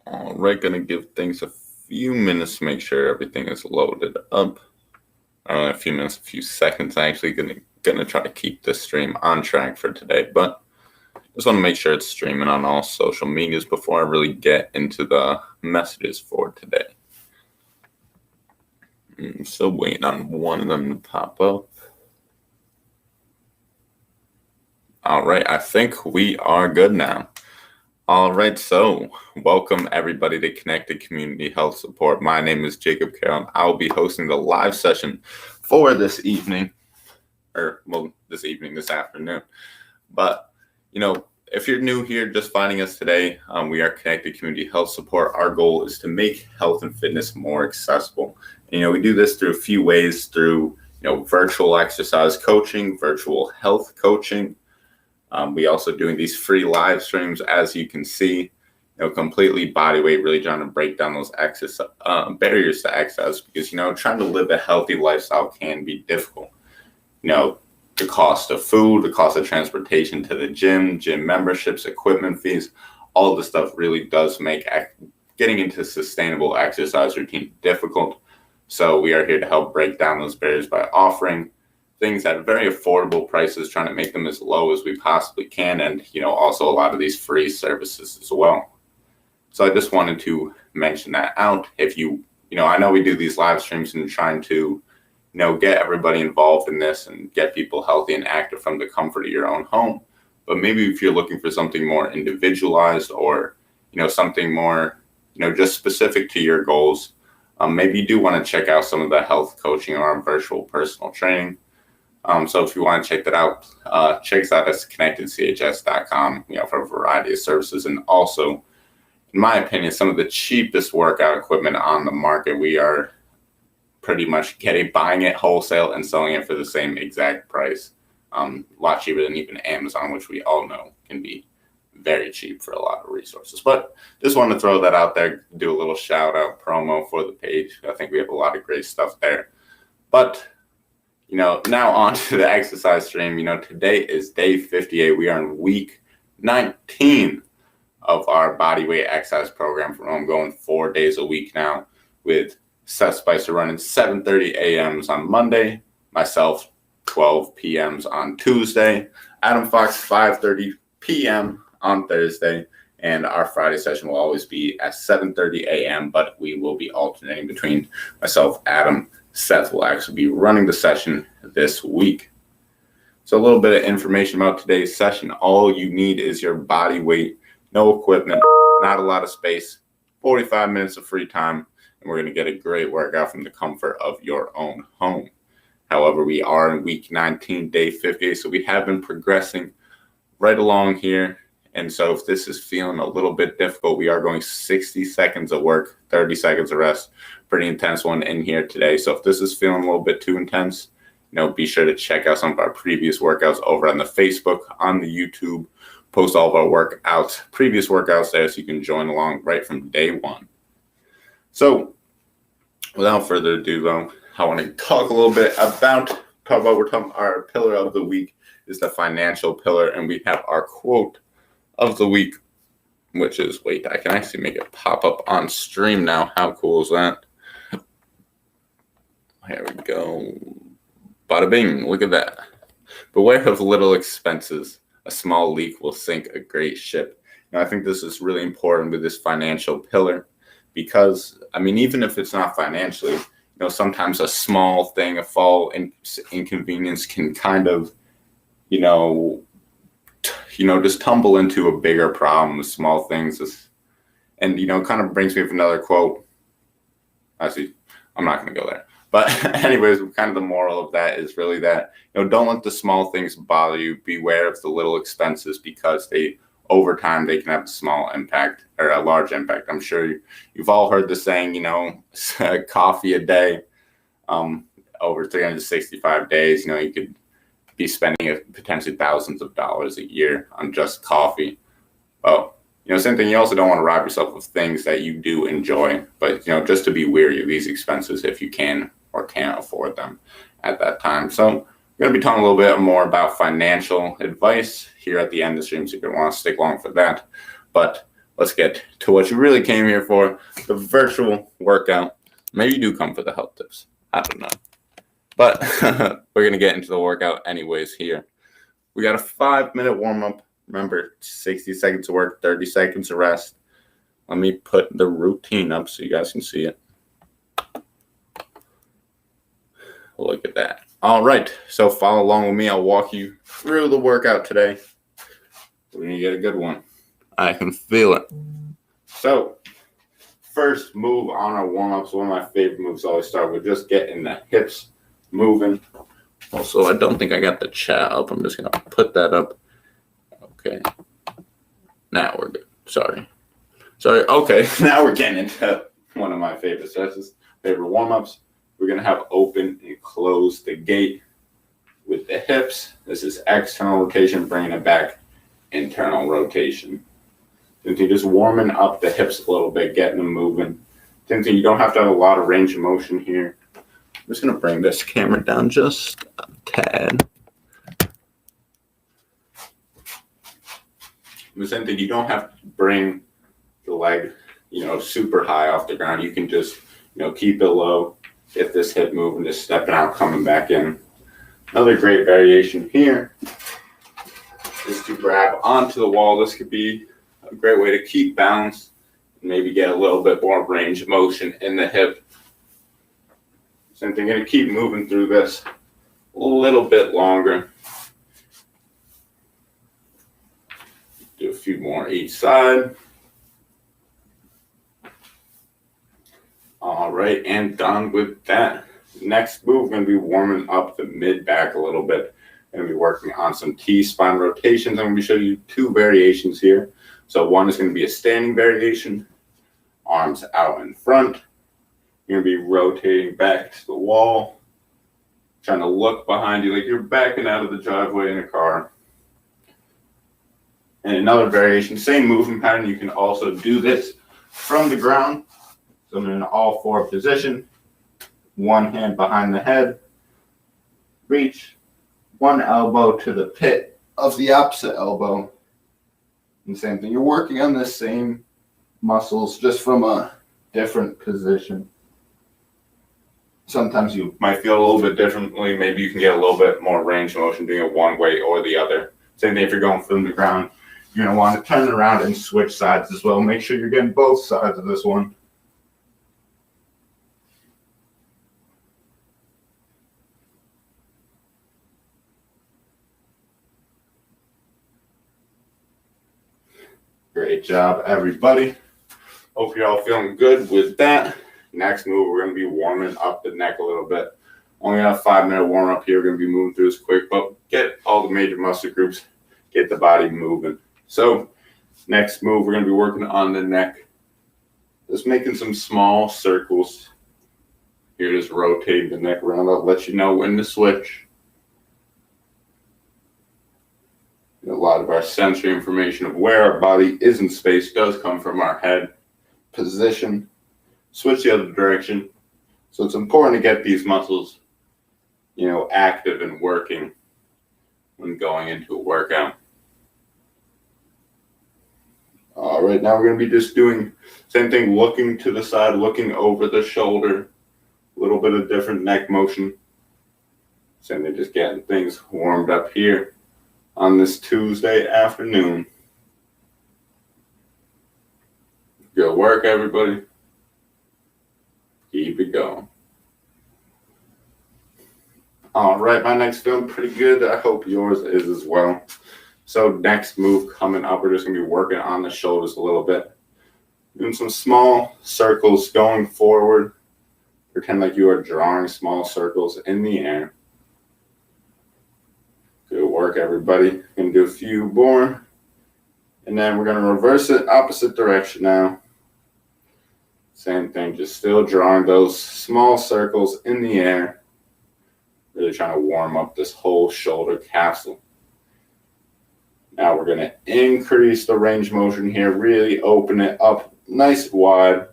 All right, gonna give things a few minutes to make sure everything is loaded up. I don't know, a few minutes, a few seconds. I actually gonna try to keep this stream on track for today, but just want to make sure it's streaming on all social medias before I really get into the messages for today. I'm still waiting on one of them to pop up. All right, I think we are good now. All right, so welcome everybody to Connected Community Health Support. My name is Jacob Carroll, and I'll be hosting the live session for this evening, this afternoon. But, if you're new here, just finding us today, we are Connected Community Health Support. Our goal is to make health and fitness more accessible. And, we do this through a few ways, through, virtual exercise coaching, virtual health coaching. We also doing these free live streams, as you can see, completely Bodyweight, really trying to break down those barriers to access, because, trying to live a healthy lifestyle can be difficult. The cost of food, the cost of transportation to the gym memberships, equipment fees, all the stuff really does make getting into sustainable exercise routine difficult. So we are here to help break down those barriers by offering things at very affordable prices, trying to make them as low as we possibly can, and also a lot of these free services as well. So I just wanted to mention that out. If I know we do these live streams and trying to get everybody involved in this and get people healthy and active from the comfort of your own home. But maybe if you're looking for something more individualized, or something more just specific to your goals, maybe you do want to check out some of the health coaching or our virtual personal training. So if you want to check that out, check us out at connectedchs.com, for a variety of services. And also, in my opinion, some of the cheapest workout equipment on the market. We are pretty much buying it wholesale and selling it for the same exact price. A lot cheaper than even Amazon, which we all know can be very cheap for a lot of resources. But just want to throw that out there, do a little shout out promo for the page. I think we have a lot of great stuff there. But now on to the exercise stream. Today is day 58. We are in week 19 of our Bodyweight exercise program. I'm going 4 days a week now, with Seth Spicer running 7:30 a.m. on Monday, myself 12 p.m. on Tuesday, Adam Fox 5:30 p.m. on Thursday, and our Friday session will always be at 7:30 a.m., but we will be alternating between myself, Adam. Seth will actually be running the session this week. So a little bit of information about today's session. All you need is your body weight, no equipment, not a lot of space, 45 minutes of free time, and we're going to get a great workout from the comfort of your own home. However, we are in week 19, day 58, so we have been progressing right along here. And so if this is feeling a little bit difficult, we are going 60 seconds of work, 30 seconds of rest. Pretty intense one in here today. So if this is feeling a little bit too intense, be sure to check out some of our previous workouts over on the Facebook, on the YouTube. Post all of our workouts, previous workouts there, so you can join along right from day one. So without further ado, though, I want to talk a little bit about our pillar of the week is the financial pillar, and we have our quote of the week, which is, wait, I can actually make it pop up on stream now. How cool is that? Here we go. Bada bing, look at that. Beware of little expenses. A small leak will sink a great ship. I think this is really important with this financial pillar, because, even if it's not financially, sometimes a small thing, a fall inconvenience can kind of, just tumble into a bigger problem with small things. And, kind of brings me with another quote. Actually, I'm not going to go there. But anyways, kind of the moral of that is really that, don't let the small things bother you. Beware of the little expenses, because over time, they can have a small impact or a large impact. I'm sure you've all heard the saying, coffee a day, over 365 days, you could be spending potentially thousands of dollars a year on just coffee. Well, same thing. You also don't want to rob yourself of things that you do enjoy, but, just to be wary of these expenses if you can or can't afford them at that time. So we're going to be talking a little bit more about financial advice here at the end of the stream, so you're going to want to stick along for that. But let's get to what you really came here for, the virtual workout. Maybe you do come for the health tips. I don't know. But we're going to get into the workout anyways here. We got a 5-minute warm-up. Remember, 60 seconds of work, 30 seconds of rest. Let me put the routine up so you guys can see it. Look at that. All right, so follow along with me. I'll walk you through the workout today. We're going to get a good one. I can feel it. So, first move on our warm-ups, one of my favorite moves, I always start with just getting the hips moving. Also, I don't think I got the chat up. I'm just going to put that up. Okay. Now we're good. Sorry. Okay, now we're getting into one of my favorite stretches, favorite warm-ups. We're going to have open and close the gate with the hips. This is external rotation, bringing it back, internal rotation. Since you're just warming up the hips a little bit, getting them moving. Since you don't have to have a lot of range of motion here. I'm just going to bring this camera down just a tad. The same thing, you don't have to bring the leg, super high off the ground. You can just, keep it low, get this hip moving, just stepping out, coming back in. Another great variation here is to grab onto the wall. This could be a great way to keep balance and maybe get a little bit more range of motion in the hip. Same thing, going to keep moving through this a little bit longer. Do a few more each side. All right, and done with that. Next move, we're going to be warming up the mid-back a little bit. Going to be working on some T-spine rotations. I'm going to show you 2 variations here. So one is going to be a standing variation, arms out in front. You're going to be rotating back to the wall, trying to look behind you like you're backing out of the driveway in a car. And another variation, same movement pattern. You can also do this from the ground. So I'm in an all-4 position. One hand behind the head. Reach one elbow to the pit of the opposite elbow. And same thing. You're working on the same muscles just from a different position. Sometimes you might feel a little bit differently. Maybe you can get a little bit more range of motion doing it one way or the other. Same thing if you're going from the ground. You're going to want to turn around and switch sides as well. Make sure you're getting both sides of this one. Great job, everybody. Hope you're all feeling good with that. Next move, we're going to be warming up the neck a little bit. Only got a 5-minute warm up here. We're going to be moving through this quick, but get all the major muscle groups, get the body moving. So next move, we're going to be working on the neck. Just making some small circles. Here, just rotating the neck around. I'll let you know when to switch. A lot of our sensory information of where our body is in space does come from our head position. Switch the other direction. So it's important to get these muscles, active and working when going into a workout. All right, now we're going to be just doing same thing, looking to the side, looking over the shoulder, a little bit of different neck motion. Same thing, just getting things warmed up here on this Tuesday afternoon. Good work, everybody. Keep it going. All right, my neck's feeling pretty good. I hope yours is as well. So next move coming up, we're just going to be working on the shoulders a little bit. Doing some small circles going forward. Pretend like you are drawing small circles in the air. Good work, everybody. Going to do a few more. And then we're going to reverse it opposite direction now. Same thing, just still drawing those small circles in the air. Really trying to warm up this whole shoulder capsule. Now we're going to increase the range of motion here. Really open it up nice and wide.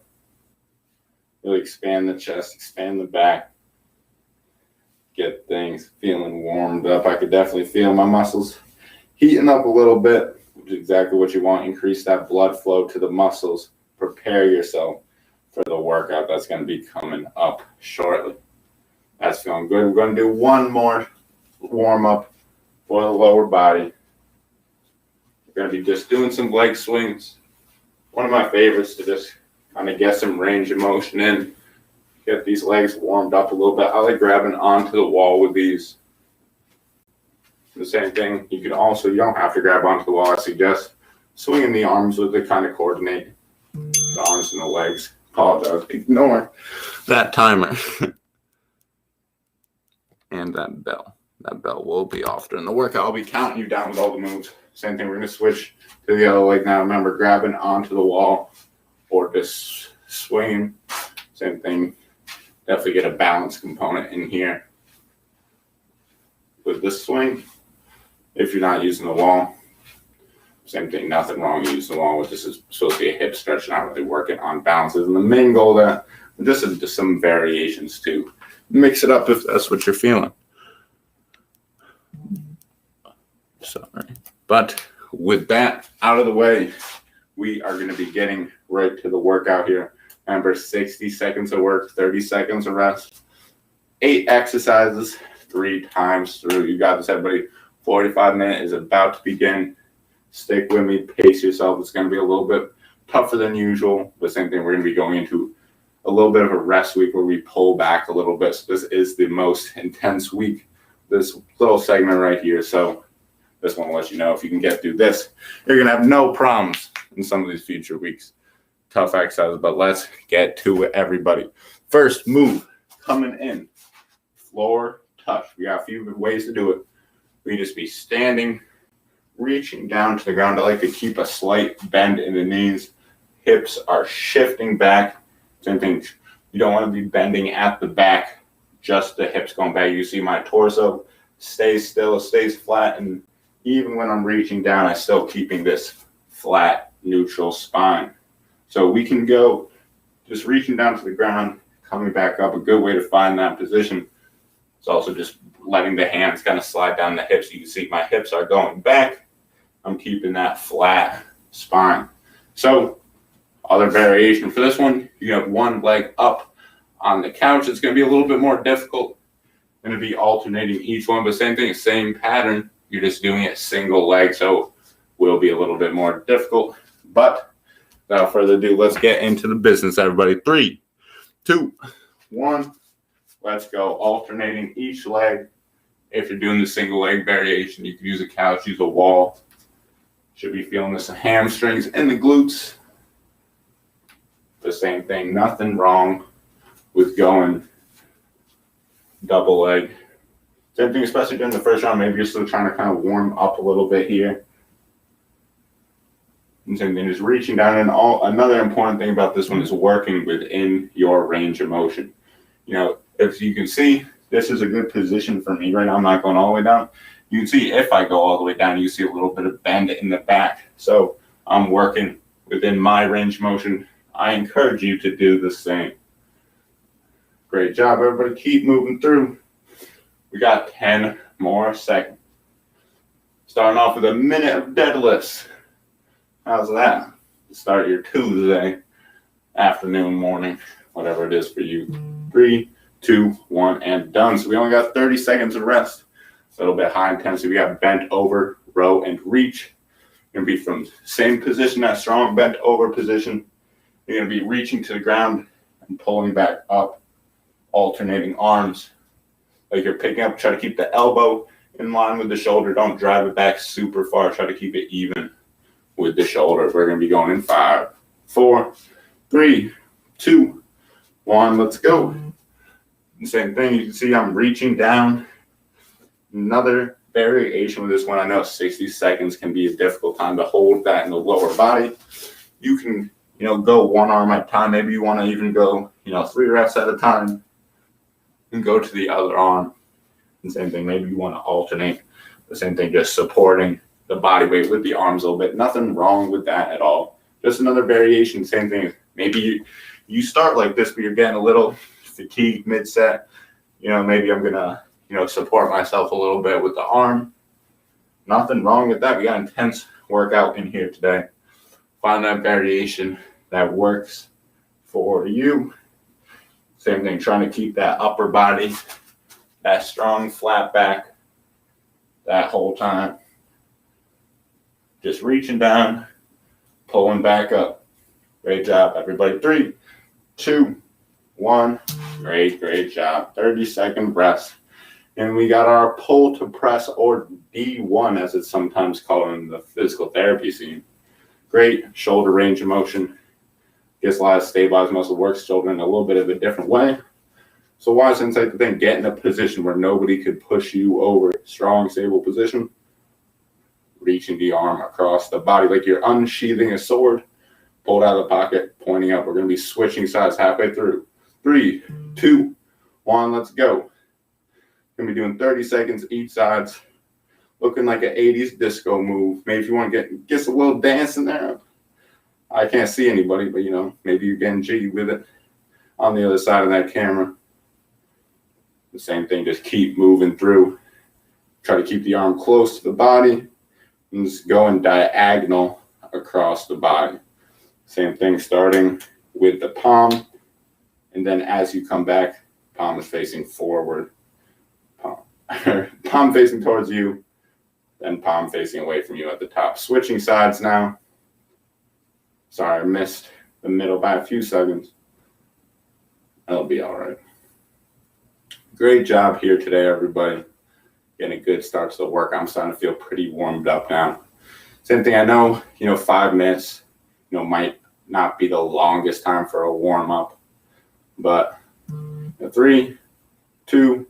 Really expand the chest, expand the back. Get things feeling warmed up. I could definitely feel my muscles heating up a little bit. which is exactly what you want. Increase that blood flow to the muscles. Prepare yourself for the workout that's going to be coming up shortly. That's feeling good. We're going to do one more warm up for the lower body. We're going to be just doing some leg swings. One of my favorites to just kind of get some range of motion in. Get these legs warmed up a little bit. I like grabbing onto the wall with these. The same thing. You don't have to grab onto the wall. I suggest swinging the arms with it, kind of coordinate the arms and the legs. Apologize. Ignore that timer. And that bell. That bell will be off during the workout. I'll be counting you down with all the moves. Same thing. We're going to switch to the other leg now. Remember, grabbing onto the wall or just swinging. Same thing. Definitely get a balance component in here with this swing. If you're not using the wall, same thing. Nothing wrong with using the wall. This is supposed to be a hip stretch, not really working on balances. And the main goal of that, just some variations too. Mix it up if that's what you're feeling. Sorry. But with that out of the way, we are going to be getting right to the workout here. Remember, 60 seconds of work, 30 seconds of rest, 8 exercises, 3 times through. You got this, everybody. 45 minutes is about to begin. Stick with me, pace yourself. It's going to be a little bit tougher than usual, but same thing. We're going to be going into a little bit of a rest week where we pull back a little bit. So this is the most intense week, this little segment right here. So this one will let you know if you can get through this, you're going to have no problems in some of these future weeks. Tough exercises, but let's get to it, everybody. First move, coming in, floor touch. We got a few ways to do it. We just be standing, reaching down to the ground. I like to keep a slight bend in the knees. Hips are shifting back. Same thing. You don't want to be bending at the back, just the hips going back. You see my torso stays still, stays flat, and even when I'm reaching down, I'm still keeping this flat, neutral spine. So we can go just reaching down to the ground, coming back up. A good way to find that position is also just letting the hands kind of slide down the hips. You can see my hips are going back. I'm keeping that flat spine. So other variation for this one, you have one leg up on the couch. It's going to be a little bit more difficult. Going to be alternating each one, but same thing, same pattern. You're just doing it single leg, so will be a little bit more difficult. But without further ado, let's get into the business, everybody. 3, 2, 1. Let's go. Alternating each leg. If you're doing the single leg variation, you can use a couch, use a wall. Should be feeling this hamstrings and the glutes. The same thing. Nothing wrong with going double leg. Same thing, especially during the first round. Maybe you're still trying to kind of warm up a little bit here. And same thing, just reaching down. And another important thing about this one is working within your range of motion. You know, if you can see, this is a good position for me right now. I'm not going all the way down. You can see if I go all the way down, you see a little bit of bend in the back. So I'm working within my range of motion. I encourage you to do the same. Great job, everybody. Keep moving through. We got 10 more seconds. Starting off with a minute of deadlifts. How's that? Start your Tuesday afternoon, morning, whatever it is for you. 3, 2, 1, and done. So we only got 30 seconds of rest. A little bit high intensity. We got bent over, row, and reach. You're going to be from same position, that strong bent over position. You're going to be reaching to the ground and pulling back up, alternating arms. Like you're picking up, try to keep the elbow in line with the shoulder. Don't drive it back super far. Try to keep it even with the shoulder. We're going to be going in 5, 4, 3, 2, 1. Let's go. And same thing. You can see I'm reaching down. Another variation with this one. I know 60 seconds can be a difficult time to hold that in the lower body. You can, go one arm at a time. Maybe you want to even go, 3 reps at a time and go to the other arm. And same thing. Maybe you want to alternate. The same thing, just supporting the body weight with the arms a little bit. Nothing wrong with that at all. Just another variation. Same thing. Maybe you start like this, but you're getting a little fatigued mid-set. Maybe I'm going to support myself a little bit with the arm. Nothing wrong with that. We got intense workout in here today. Find that variation that works for you. Same thing, trying to keep that upper body, that strong flat back that whole time. Just reaching down, pulling back up. Great job, everybody. 3, 2, 1. Great job. 30-second rest. And we got our pull to press, or D1 as it's sometimes called in the physical therapy scene. Great shoulder range of motion. Gets a lot of stabilized muscle, works shoulder in a little bit of a different way. So wise insight to think, get in a position where nobody could push you over. Strong, stable position. Reaching the arm across the body like you're unsheathing a sword. Pulled out of the pocket, pointing up. We're going to be switching sides halfway through. 3, 2, 1, let's go. Going to be doing 30 seconds each sides. Looking like an 80s disco move. Maybe if you want to get a little dance in there. I can't see anybody, but maybe you're getting jiggy with it on the other side of that camera. The same thing, just keep moving through. Try to keep the arm close to the body and just going diagonal across the body. Same thing, starting with the palm, and then as you come back, palm is facing forward. Palm facing towards you, then palm facing away from you at the top. Switching sides now. Sorry, I missed the middle by a few seconds. That'll be all right. Great job here today, everybody. Getting a good start to the work. I'm starting to feel pretty warmed up now. Same thing, I know, 5 minutes, might not be the longest time for a warm up, but 3, 2,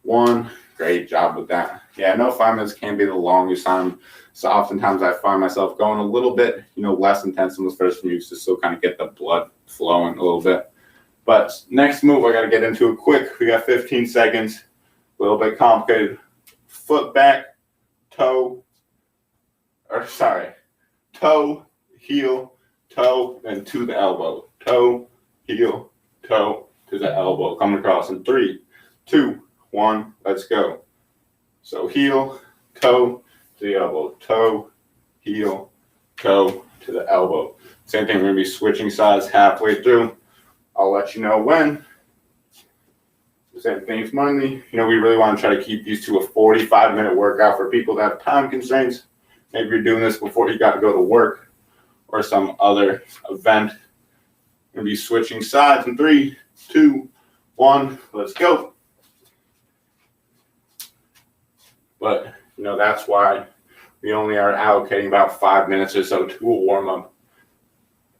1. Great job with that. Yeah, I know 5 minutes can be the longest time. So oftentimes I find myself going a little bit, less intense than the first moves to still kind of get the blood flowing a little bit. But next move, I got to get into it quick. We got 15 seconds, a little bit complicated. Foot back, toe, heel, toe, and to the elbow. Toe, heel, toe, to the elbow. Coming across in 3, 2, 1, let's go. So heel, toe, to the elbow. Toe, heel, toe, to the elbow. Same thing, we're going to be switching sides halfway through. I'll let you know when. Same thing for Monday. We really want to try to keep these to a 45-minute workout for people that have time constraints. Maybe you're doing this before you got to go to work or some other event. We're going to be switching sides in 3, 2, 1, let's go. But, that's why we only are allocating about 5 minutes or so to a warm-up.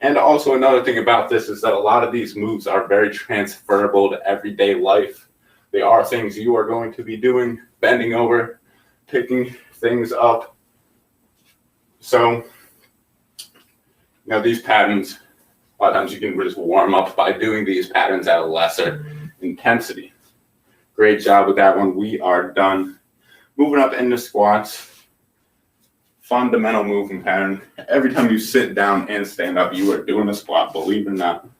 And also another thing about this is that a lot of these moves are very transferable to everyday life. They are things you are going to be doing, bending over, picking things up. So, these patterns, a lot of times you can just warm up by doing these patterns at a lesser intensity. Great job with that one. We are done. Moving up into squats. Fundamental movement pattern. Every time you sit down and stand up, you are doing a squat, believe it or not. And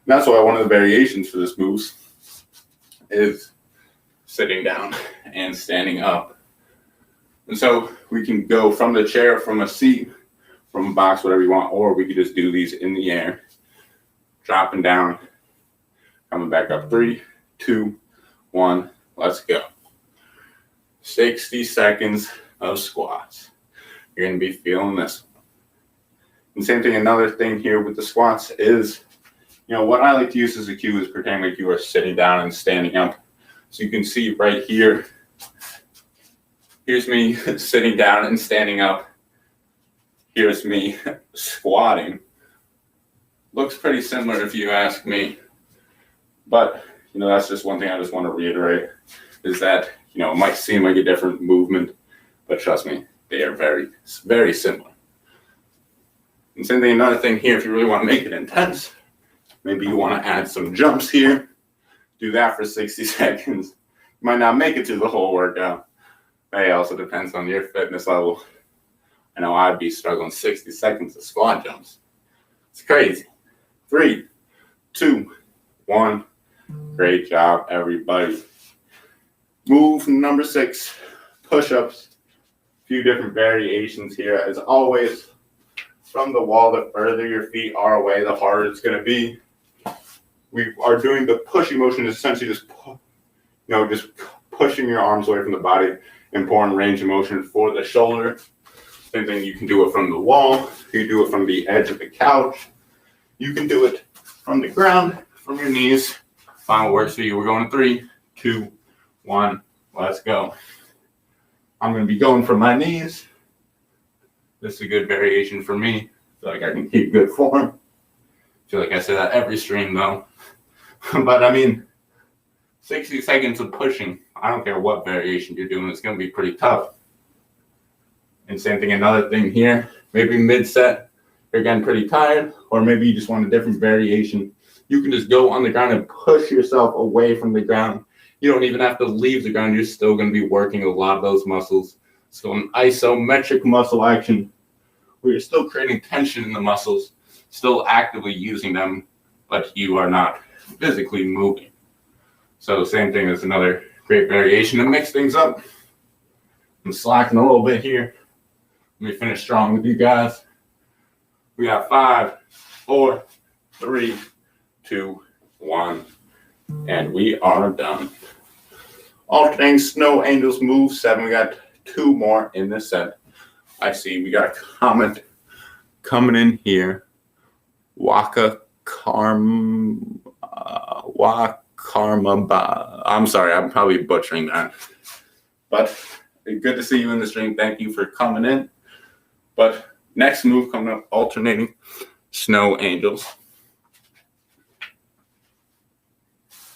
that's why one of the variations for this move is sitting down and standing up. And so we can go from the chair, from a seat, from a box, whatever you want, or we could just do these in the air, dropping down, coming back up. 3, 2, 1, let's go. 60 seconds of squats. You're going to be feeling this. And same thing, another thing here with the squats is, what I like to use as a cue is pretending like you are sitting down and standing up. So you can see right here, here's me sitting down and standing up. Here's me squatting. Looks pretty similar if you ask me. But, that's just one thing I just want to reiterate is that, it might seem like a different movement, but trust me, they are very, very similar. And same thing, another thing here, if you really want to make it intense, maybe you want to add some jumps here. Do that for 60 seconds. You might not make it through the whole workout. It also depends on your fitness level. I know I'd be struggling 60 seconds of squat jumps. It's crazy. 3, 2, 1. Great job, everybody. Move number 6, push-ups. few different variations here. As always, from the wall, the further your feet are away, the harder it's going to be. We are doing the pushing motion, essentially just pushing your arms away from the body. Important range of motion for the shoulder. Same thing, you can do it from the wall. You can do it from the edge of the couch. You can do it from the ground, from your knees. Find what works for you. We're going in 3, 2, 1. Let's go. I'm going to be going from my knees. This is a good variation for me. I feel like I can keep good form. I feel like I say that every stream though. But I mean, 60 seconds of pushing, I don't care what variation you're doing, it's going to be pretty tough. And same thing, another thing here, maybe mid-set, you're getting pretty tired, or maybe you just want a different variation. You can just go on the ground and push yourself away from the ground. You don't even have to leave the ground. You're still going to be working a lot of those muscles. So an isometric muscle action, where you're still creating tension in the muscles, still actively using them, but you are not physically moving. So same thing as another great variation to mix things up. I'm slacking a little bit here. Let me finish strong with you guys. We got 5, 4, 3, 2, 1, and we are done. Alternating snow angels move 7. We got 2 more in this set. I see we got a comment coming in here. Waka Karma. I'm sorry, I'm probably butchering that. But good to see you in the stream. Thank you for coming in. But next move coming up, alternating snow angels.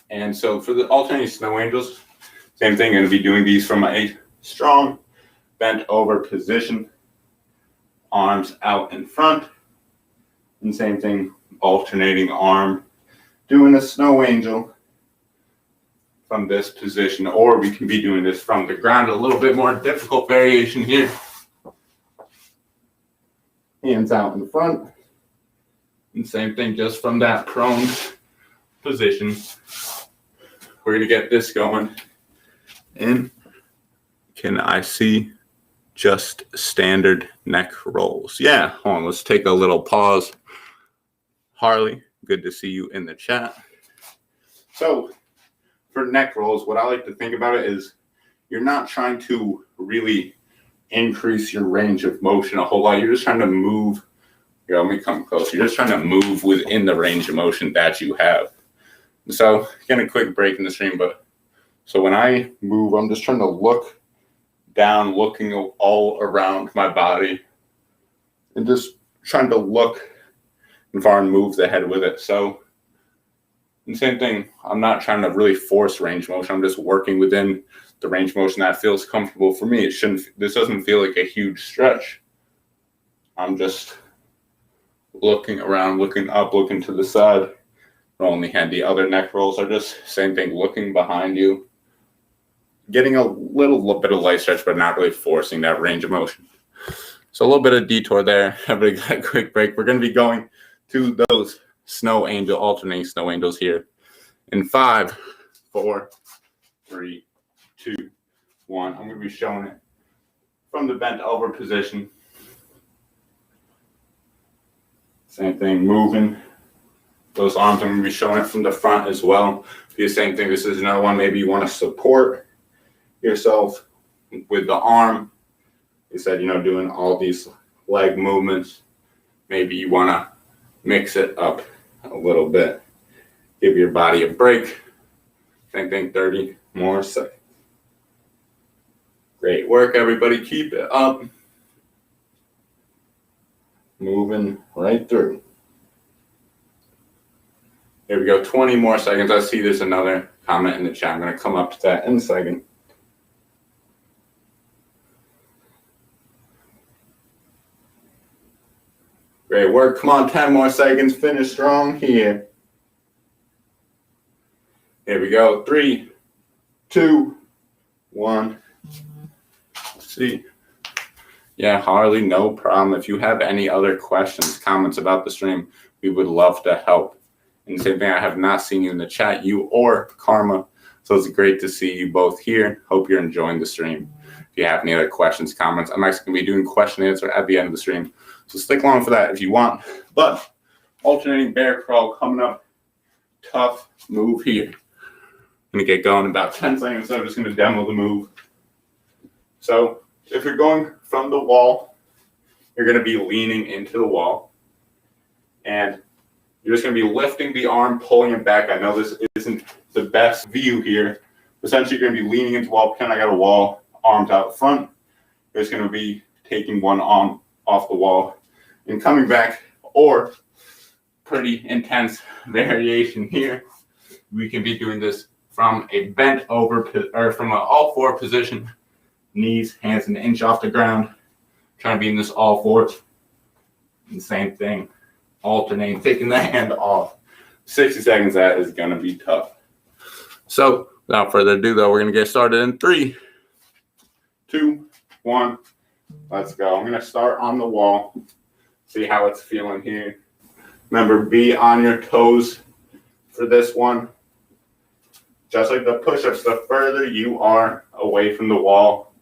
And so for the alternating snow angels, same thing, going to be doing these from a strong bent over position, arms out in front. And same thing, alternating arm, doing a snow angel from this position, or we can be doing this from the ground, a little bit more difficult variation here. Hands out in front. And same thing, just from that prone position. We're going to get this going. And can I see just standard neck rolls? Yeah, hold on, let's take a little pause. Harley, good to see you in the chat. So for neck rolls, what I like to think about it is you're not trying to really increase your range of motion a whole lot. You're just trying to move. Here, let me come closer. You're just trying to move within the range of motion that you have. So again, a quick break in the stream, but so when I move, I'm just trying to look down, looking all around my body and just trying to look and far and move the head with it. So and same thing, I'm not trying to really force range motion. I'm just working within the range motion that feels comfortable for me. This doesn't feel like a huge stretch. I'm just looking around, looking up, looking to the side. Rolling the head. The other neck rolls are just same thing, looking behind you. Getting a little bit of light stretch, but not really forcing that range of motion. So a little bit of detour there. Everybody got a quick break. We're going to be going to those snow angel, alternating snow angels here in 5, 4, 3, 2, 1. I'm going to be showing it from the bent over position. Same thing, moving those arms. I'm going to be showing it from the front as well. Do the same thing. This is another one. Maybe you want to support yourself with the arm. You said, doing all these leg movements. Maybe you want to mix it up a little bit. Give your body a break. Same thing, 30 more seconds. Great work, everybody. Keep it up. Moving right through. Here we go, 20 more seconds. I see there's another comment in the chat. I'm going to come up to that in a second. Great work. Come on, 10 more seconds. Finish strong here. Here we go. 3, 2, 1. Let's see. Yeah, Harley, no problem. If you have any other questions, comments about the stream, we would love to help. And same thing, I have not seen you in the chat, you or Karma. So it's great to see you both here. Hope you're enjoying the stream. if you have any other questions, comments. I'm actually going to be doing question and answer at the end of the stream. So stick along for that if you want. But alternating bear crawl coming up. Tough move here. I'm going to get going in about 10 seconds. So I'm just going to demo the move. So if you're going from the wall, you're going to be leaning into the wall. And you're just going to be lifting the arm, pulling it back. I know this isn't the best view here. Essentially, you're going to be leaning into the wall. Pretend I got a wall, arms out front. You're just going to be taking one arm off the wall and coming back, or pretty intense variation here. We can be doing this from a bent over, or from an all four position. Knees, hands an inch off the ground. Trying to be in this all fours. And same thing. Alternating, taking the hand off. 60 seconds, that is going to be tough. So, without further ado, though, we're going to get started in 3, 2, 1. Let's go. I'm going to start on the wall. See how it's feeling here. Remember, be on your toes for this one. Just like the push-ups, the further you are away from the wall,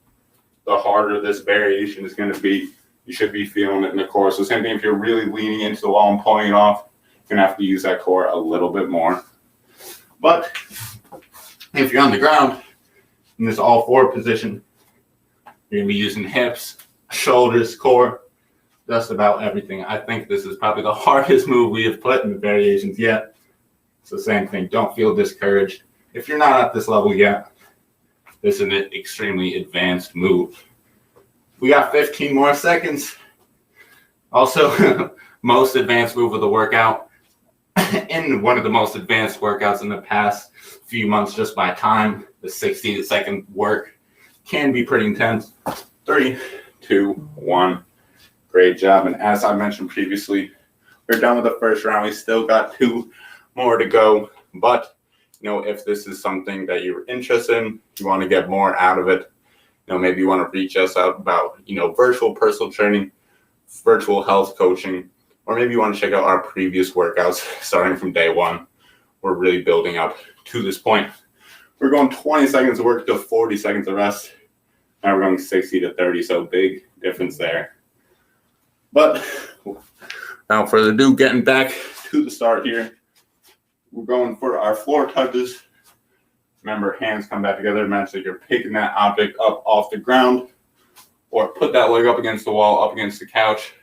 the harder this variation is going to be. You should be feeling it in the core. So same thing, if you're really leaning into the wall and pulling it off, you're going to have to use that core a little bit more. But if you're on the ground in this all four position, you're going to be using hips, shoulders, core, just about everything. I think this is probably the hardest move we have put in the variations yet. So same thing, don't feel discouraged. If you're not at this level yet, this is an extremely advanced move. We got 15 more seconds. Also, most advanced move of the workout. In one of the most advanced workouts in the past few months, just by time, the 60-second work can be pretty intense. 3, 2, 1. Great job. And as I mentioned previously, we're done with the first round. We still got 2 more to go. But, if this is something that you're interested in, you want to get more out of it, maybe you want to reach us out about, virtual personal training, virtual health coaching, or maybe you want to check out our previous workouts starting from day 1. We're really building up to this point. We're going 20 seconds of work to 40 seconds of rest. Now we're going 60 to 30, so big difference there. But without further ado, getting back to the start here, we're going for our floor touches. Remember, hands come back together. Imagine like you're picking that object up off the ground, or put that leg up against the wall, up against the couch.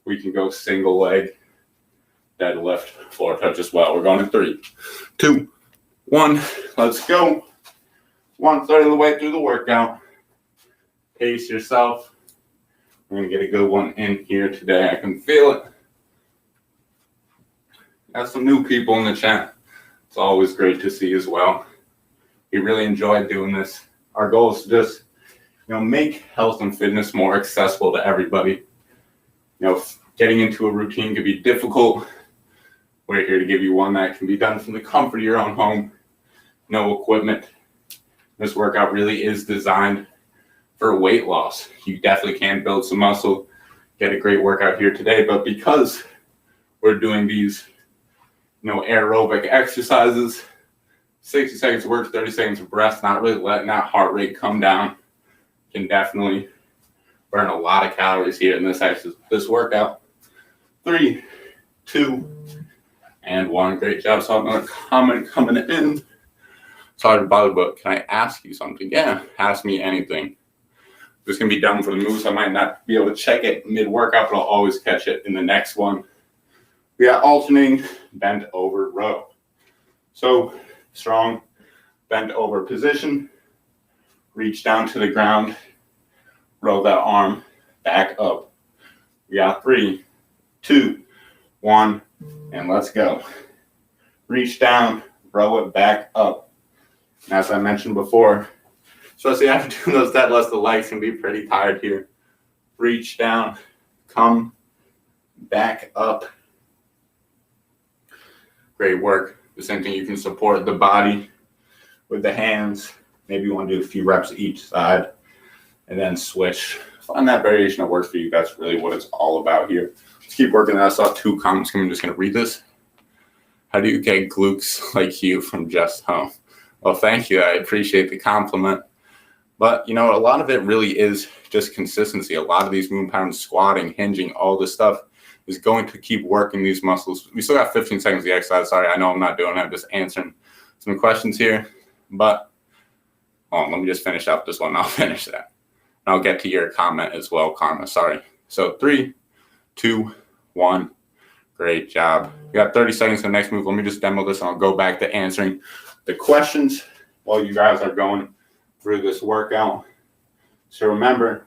We can go single leg, deadlift, floor touch as well. We're going in 3, 2, 1. Let's go. 1/3 of the way through the workout. Pace yourself. We're going to get a good one in here today. I can feel it. Got some new people in the chat. It's always great to see as well. We really enjoy doing this. Our goal is to just, make health and fitness more accessible to everybody. Getting into a routine can be difficult. We're here to give you one that can be done from the comfort of your own home. No equipment. This workout really is designed for weight loss. You definitely can build some muscle, get a great workout here today, but because we're doing these, aerobic exercises, 60 seconds of work, 30 seconds of rest, not really letting that heart rate come down, can definitely burn a lot of calories here in this workout. 3, 2, and 1. Great job. So another comment coming in. Sorry to bother, but can I ask you something? Yeah, ask me anything. This can be done for the moves. I might not be able to check it mid-workout, but I'll always catch it in the next one. We got alternating bent over row. So strong bent over position. Reach down to the ground. Roll that arm back up. We got 3, 2, 1, and let's go. Reach down, row it back up. And as I mentioned before, especially after doing those deadlifts, the legs can be pretty tired here. Reach down, come back up. Great work. The same thing, you can support the body with the hands. Maybe you want to do a few reps each side and then switch. Find that variation that works for you. That's really what it's all about here. Let's keep working that. I saw 2 comments. I'm just going to read this. How do you get glutes like you from just home? Well, thank you. I appreciate the compliment. But, a lot of it really is just consistency. A lot of these movement patterns, squatting, hinging, all this stuff is going to keep working these muscles. We still got 15 seconds of the exercise. Sorry, I know I'm not doing it. I'm just answering some questions here. But let me just finish up this one. I'll finish that. And I'll get to your comment as well, Karma. Sorry. So 3, 2, 1. Great job. We got 30 seconds to the next move. Let me just demo this and I'll go back to answering the questions while you guys are going through this workout. So remember,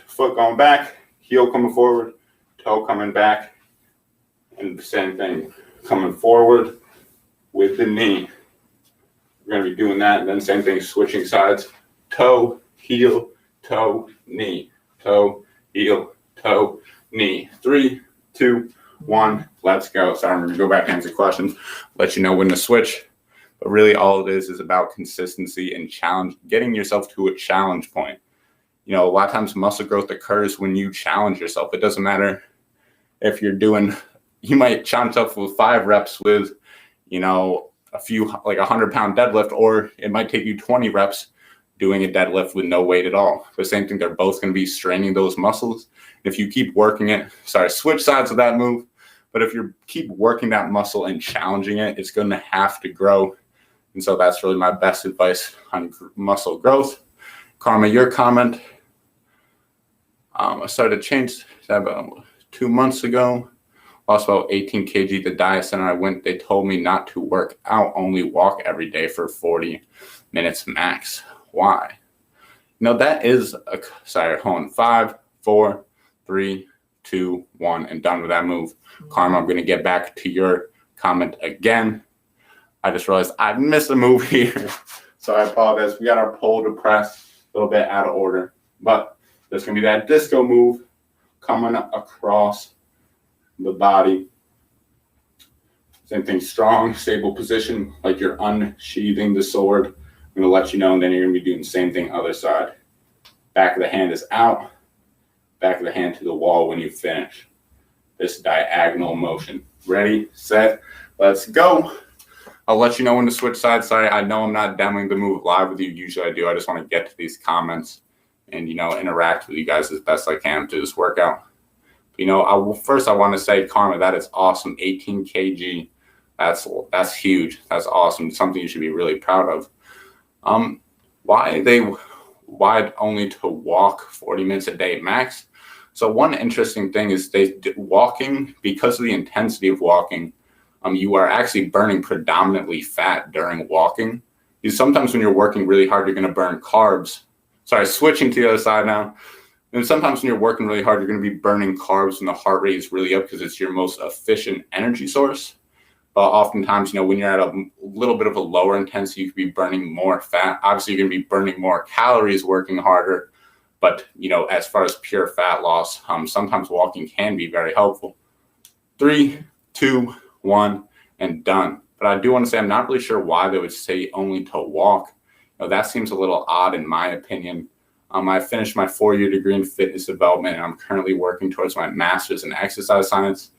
foot going back, heel coming forward, toe coming back, and the same thing, coming forward with the knee. We're going to be doing that, and then same thing, switching sides, toe, heel, toe, knee, toe, heel, toe, knee. 3, 2, 1, let's go. So I'm going to go back and answer questions, let you know when to switch. But really all it is about consistency and challenge, getting yourself to a challenge point. A lot of times muscle growth occurs when you challenge yourself. It doesn't matter if you're doing, you might challenge yourself with 5 reps with, a few, like 100-pound deadlift, or it might take you 20 reps doing a deadlift with no weight at all. The same thing, they're both going to be straining those muscles. If you keep working it, switch sides of that move. But if you keep working that muscle and challenging it, it's going to have to grow. And so that's really my best advice on muscle growth. Karma, your comment. I started to change that about 2 months ago. Lost about 18 kg. The diet center I went, they told me not to work out, only walk every day for 40 minutes max. Why? That is hold on. 5, 4, 3, 2, 1, and done with that move. Karma, I'm going to get back to your comment again. I just realized I missed a move here. So I apologize. We got our pull to press a little bit out of order. But there's going to be that disco move coming across the body. Same thing, strong, stable position, like you're unsheathing the sword. I'm going to let you know, and then you're going to be doing the same thing other side. Back of the hand is out. Back of the hand to the wall when you finish. This diagonal motion. Ready, set, let's go. I'll let you know when to switch sides. Sorry, I know I'm not demoing the move live with you. Usually I do. I just want to get to these comments and, interact with you guys as best I can through this workout. First I want to say, Karma, that is awesome. 18 kg. That's huge. That's awesome. Something you should be really proud of. Why only to walk 40 minutes a day max? So one interesting thing is walking, because of the intensity of walking, you are actually burning predominantly fat during walking. Because sometimes when you're working really hard, you're going to burn carbs. Switching to the other side now. And sometimes when you're working really hard, you're going to be burning carbs when the heart rate is really up because it's your most efficient energy source. But oftentimes, when you're at a little bit of a lower intensity, you could be burning more fat. Obviously, you're going to be burning more calories working harder. But, as far as pure fat loss, sometimes walking can be very helpful. 3, 2, 1, and done. But I do want to say I'm not really sure why they would say only to walk. That seems a little odd in my opinion. I finished my 4-year degree in fitness development, and I'm currently working towards my master's in exercise science.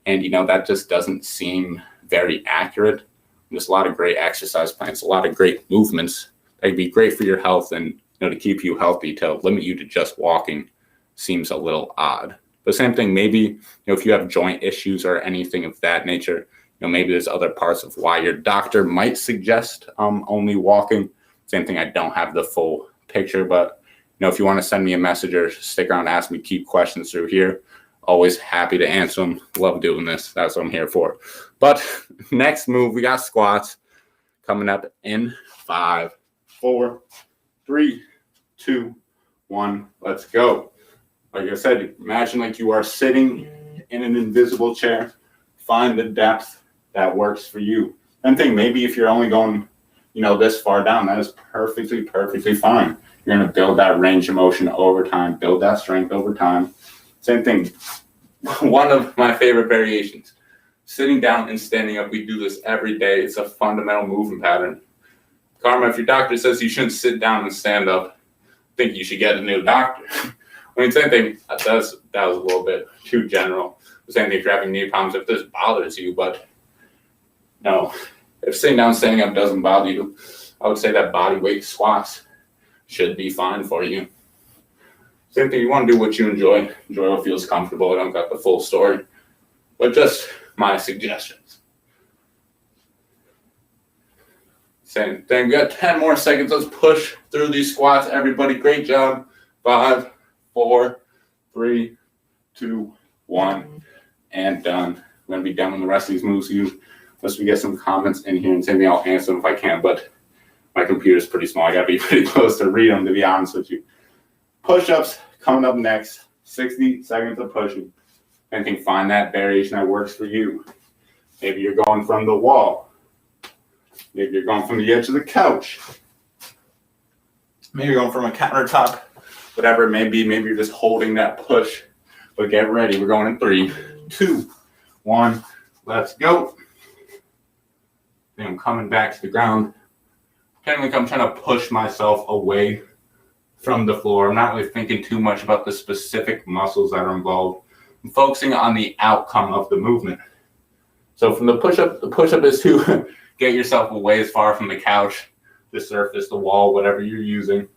And, that just doesn't seem very accurate. There's a lot of great exercise plans, a lot of great movements that could be great for your health and, to keep you healthy. To limit you to just walking seems a little odd. The same thing, maybe, if you have joint issues or anything of that nature, maybe there's other parts of why your doctor might suggest only walking. Same thing, I don't have the full picture, but if you want to send me a message or stick around and ask me, keep questions through here. Always happy to answer them. Love doing this. That's what I'm here for. But next move, we got squats coming up in 5, 4, 3, 2, 1. Let's go. Like I said, imagine like you are sitting in an invisible chair. Find the depth that works for you. Same thing, maybe if you're only going, this far down, that is perfectly fine. You're going to build that range of motion over time, build that strength over time. Same thing. One of my favorite variations, sitting down and standing up. We do this every day. It's a fundamental movement pattern. Karma, if your doctor says you shouldn't sit down and stand up, I think you should get a new doctor. Same thing. That was a little bit too general. The same thing if you're having knee problems, if this bothers you, but no. If sitting down and standing up doesn't bother you, I would say that body weight squats should be fine for you. Same thing, you want to do what you enjoy. Enjoy what feels comfortable. I don't got the full story, but just my suggestions. Same thing. We got 10 more seconds. Let's push through these squats. Everybody, great job. 5, 4, 3, 2, 1, and done. I'm going to be done with the rest of these moves unless we get some comments in here, and same thing, I'll answer them if I can, but my computer's pretty small. I got to be pretty close to read them, to be honest with you. Push-ups coming up next. 60 seconds of pushing. Anything, find that variation that works for you. Maybe you're going from the wall. Maybe you're going from the edge of the couch. Maybe you're going from a countertop. Whatever it may be, maybe you're just holding that push. But get ready. We're going in 3, 2, 1. Let's go. Then I'm coming back to the ground. Pretending like I'm trying to push myself away from the floor. I'm not really thinking too much about the specific muscles that are involved. I'm focusing on the outcome of the movement. So from the push-up is to get yourself away as far from the couch, the surface, the wall, whatever you're using.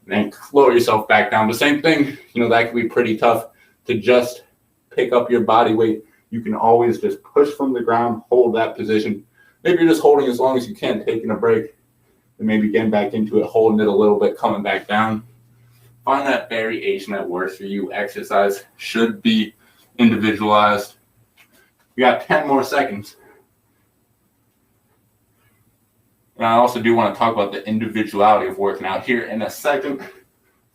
And then lower yourself back down. The same thing, that can be pretty tough to just pick up your body weight. You can always just push from the ground, hold that position. Maybe you're just holding as long as you can, taking a break, and maybe getting back into it, holding it a little bit, coming back down. Find that variation that works for you. Exercise should be individualized. We got 10 more seconds. And I also do want to talk about the individuality of working out here in a second.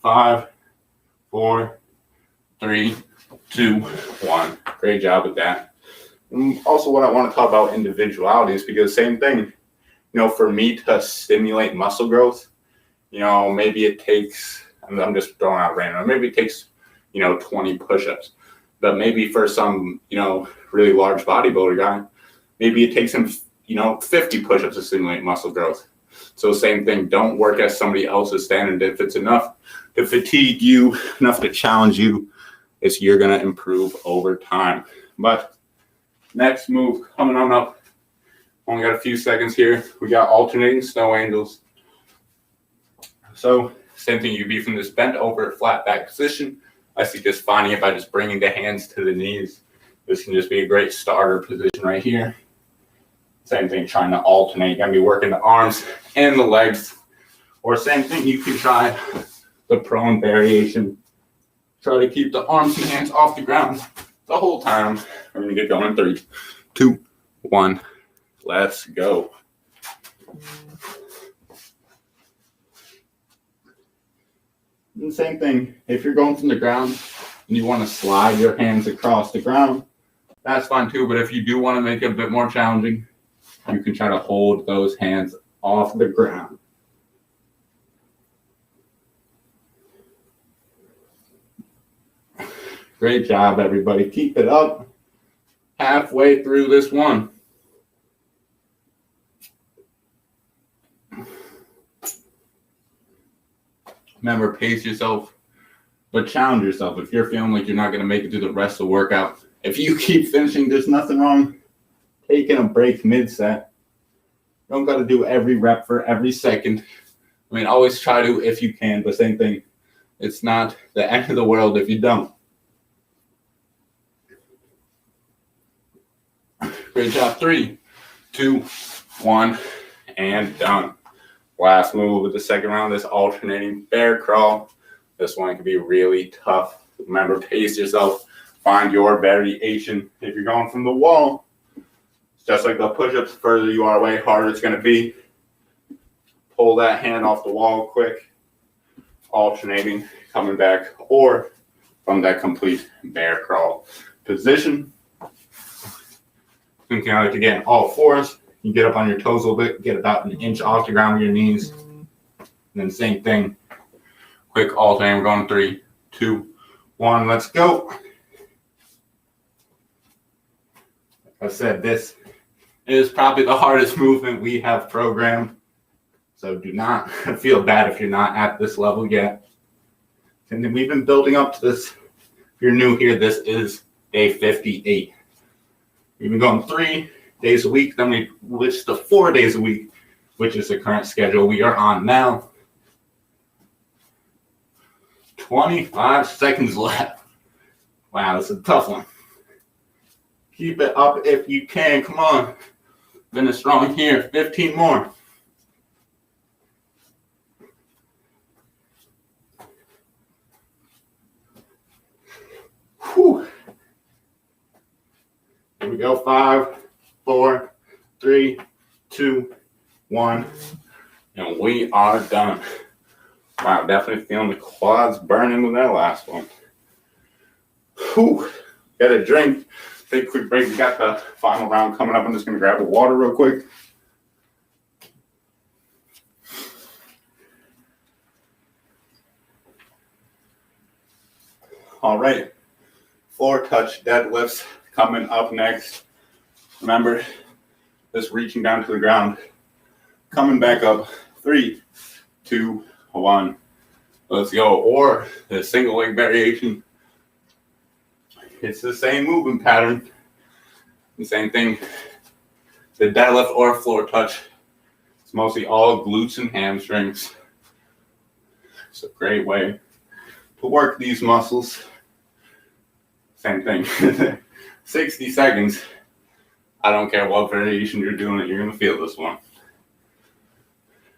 5, 4, 3, 2, 1. Great job with that. And also, what I want to talk about individuality is because same thing, for me to stimulate muscle growth, maybe it takes, I'm just throwing out random, maybe it takes, 20 push-ups. But maybe for some, really large bodybuilder guy, maybe it takes him 50 push-ups to stimulate muscle growth. So same thing, don't work at somebody else's standard. If it's enough to fatigue you, enough to challenge you, you're going to improve over time. But next move coming on up. Only got a few seconds here. We got alternating snow angels. So same thing, you be from this bent over flat back position. I suggest finding it by just bringing the hands to the knees. This can just be a great starter position right here. Same thing, trying to alternate. You're going to be working the arms and the legs. Or same thing, you can try the prone variation. Try to keep the arms and hands off the ground the whole time. We're going to get going in 3, 2, 1. Let's go. And same thing, if you're going from the ground and you want to slide your hands across the ground, that's fine too. But if you do want to make it a bit more challenging, you can try to hold those hands off the ground. Great job, everybody. Keep it up. Halfway through this one. Remember, pace yourself, but challenge yourself. If you're feeling like you're not going to make it through the rest of the workout, if you keep finishing, there's nothing wrong taking a break mid-set. You don't got to do every rep for every second. Always try to if you can, but same thing. It's not the end of the world if you don't. Great job. 3, 2, 1, and done. Last move of the second round, this alternating bear crawl. This one can be really tough. Remember, pace yourself. Find your variation. If you're going from the wall, it's just like the push-ups. The further you are away, harder it's going to be. Pull that hand off the wall quick. Alternating, coming back, or from that complete bear crawl position. You can again, all fours. You get up on your toes a little bit, get about an inch off the ground with your knees. And then same thing. Quick alternate. We're going 3, 2, 1. Let's go. Like I said, this is probably the hardest movement we have programmed. So do not feel bad if you're not at this level yet. And then we've been building up to this. If you're new here, this is day 58. We've been going 3 days a week, then we switched to 4 days a week, which is the current schedule we are on now. 25 seconds left. Wow, this is a tough one. Keep it up if you can. Come on. Finish strong here. 15 more. Whew. Here we go. 5, 4, 3, 2, 1. And we are done. Wow, definitely feeling the quads burning with that last one. Whew. Get a drink. Take a quick break. We got the final round coming up. I'm just going to grab the water real quick. All right. Floor touch deadlifts coming up next. Remember, just reaching down to the ground. Coming back up. 3, 2, 1. Let's go. Or the single leg variation. It's the same movement pattern. The same thing. The deadlift or floor touch. It's mostly all glutes and hamstrings. It's a great way to work these muscles. Same thing. 60 seconds. I don't care what variation you're doing, you're going to feel this one.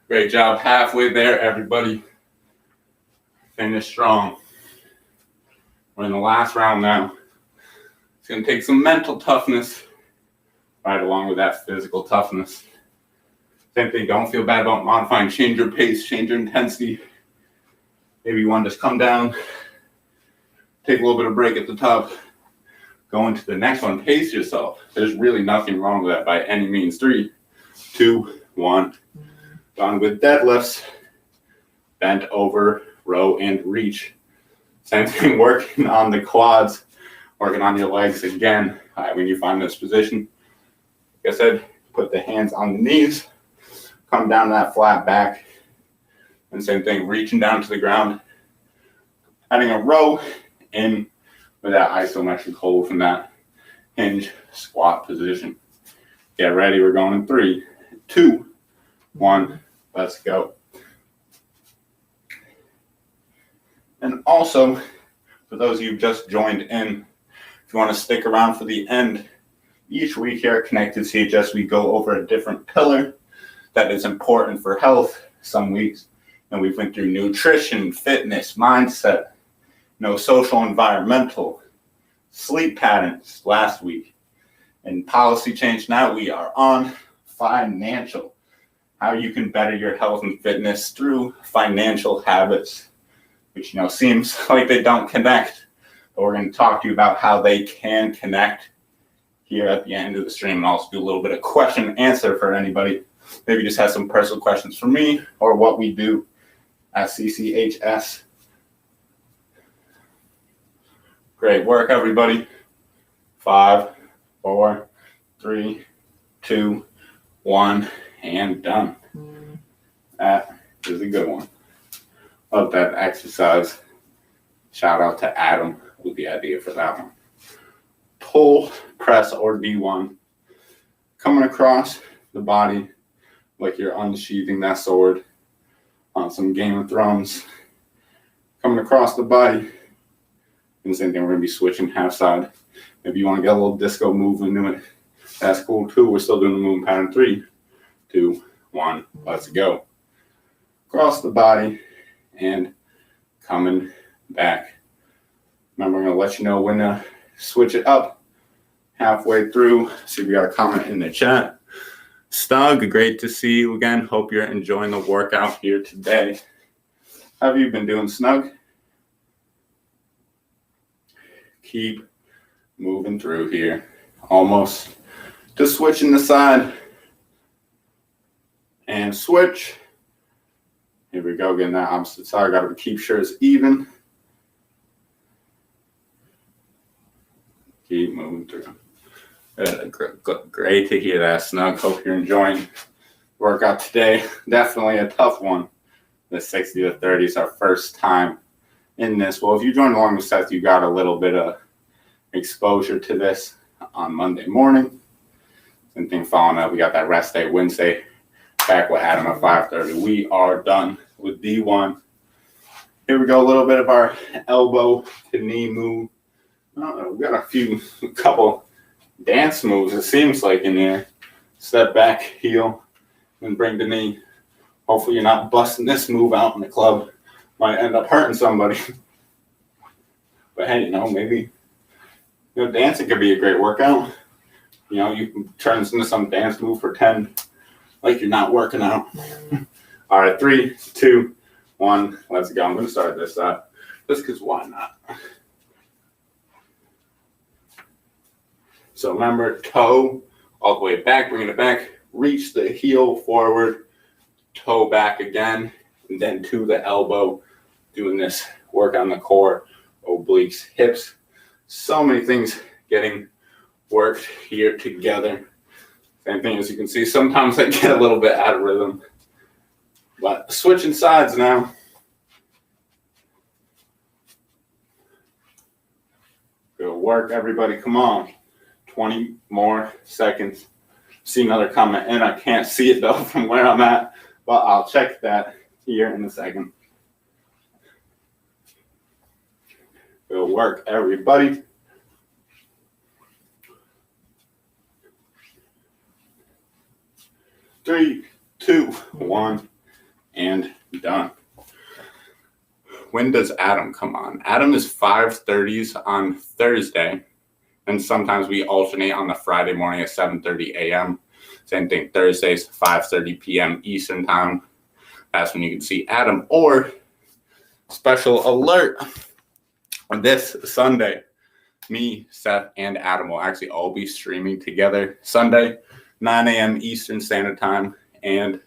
Great job. Halfway there, everybody. Finish strong. We're in the last round now. It's going to take some mental toughness right along with that physical toughness. Same thing. Don't feel bad about modifying. Change your pace, change your intensity. Maybe you want to just come down, take a little bit of break at the top, go into the next one. Pace yourself. There's really nothing wrong with that by any means. 3, 2, 1. Done with deadlifts. Bent over, row, and reach. Same thing, working on the quads, working on your legs again. When you find this position, like I said, put the hands on the knees, come down to that flat back, and same thing, reaching down to the ground, adding a row in with that isometric hold from that hinge squat position. Get ready, we're going in 3, 2, 1, let's go. And also, for those of you who just joined in, if you want to stick around for the end, each week here at Connected CHS, we go over a different pillar that is important for health some weeks. And we went through nutrition, fitness, mindset, social, environmental, sleep patterns last week. And policy change now, we are on financial. How you can better your health and fitness through financial habits, which seems like they don't connect. But we're going to talk to you about how they can connect here at the end of the stream, and also do a little bit of question and answer for anybody. Maybe just have some personal questions for me or what we do at CCHS. Great work, everybody. 5, 4, 3, 2, 1, and done. That is a good one. Love that exercise. Shout out to Adam with the idea for that one. Pull, press, or D1. Coming across the body like you're unsheathing that sword on some Game of Thrones. Coming across the body. And the same thing, we're going to be switching half side. Maybe you want to get a little disco move into it. That's cool too. We're still doing the movement pattern. 3, 2, 1, let's go. Across the body and coming back. Remember, I'm going to let you know when to switch it up. Halfway through, see if we got a comment in the chat. Stug, great to see you again. Hope you're enjoying the workout here today. How have you been doing, Snug? Keep moving through here. Almost just switching the side. And switch. Here we go, getting that opposite side. Got to keep sure it's even. Keep moving through. Great to hear that, Snug. Hope you're enjoying the workout today. Definitely a tough one. The 60 to 30 is our first time in this. Well, if you joined along with Seth, you got a little bit of exposure to this on Monday morning. Same thing following up. We got that rest day Wednesday. Back with Adam at 5:30. We are done with D1. Here we go, a little bit of our elbow to knee move. We got a couple dance moves, it seems like, in here. Step back, heel, and bring the knee. Hopefully you're not busting this move out in the club. Might end up hurting somebody. But hey, maybe dancing could be a great workout. You can turn this into some dance move for 10, like you're not working out. All right, 3, 2, 1, let's go. I'm going to start this side, just because why not? So remember, toe all the way back, bringing it back, reach the heel forward, toe back again, and then to the elbow, doing this work on the core, obliques, hips. So many things getting worked here together. Same thing, as you can see, sometimes I get a little bit out of rhythm. But switching sides now. Good work, everybody. Come on. 20 more seconds. See another comment in. I can't see it though from where I'm at, but I'll check that here in a second. Good work, everybody. Three, two, one, and done. When does Adam come on? Adam is 5:30s on Thursday, and sometimes we alternate on the Friday morning at 7:30 a.m. Same thing, Thursdays, 5:30 p.m. Eastern time. That's when you can see Adam. Or special alert, this Sunday, me, Seth, and Adam will actually all be streaming together Sunday, 9 a.m. Eastern Standard Time, and we're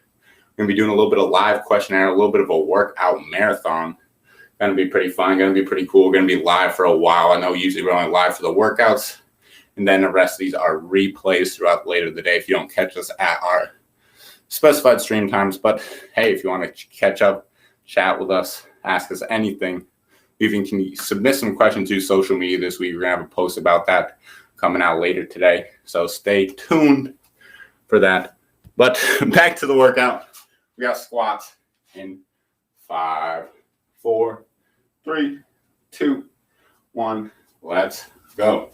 going to be doing a little bit of live questionnaire, a little bit of a workout marathon. Going to be pretty fun, going to be pretty cool. We're going to be live for a while. I know usually we're only live for the workouts, and then the rest of these are replays throughout later the day if you don't catch us at our specified stream times. But hey, if you want to catch up, chat with us, ask us anything, even can you submit some questions to social media this week. We're going to have a post about that coming out later today. So stay tuned for that. But back to the workout. We got squats in 5, 4, 3, 2, 1. Let's go.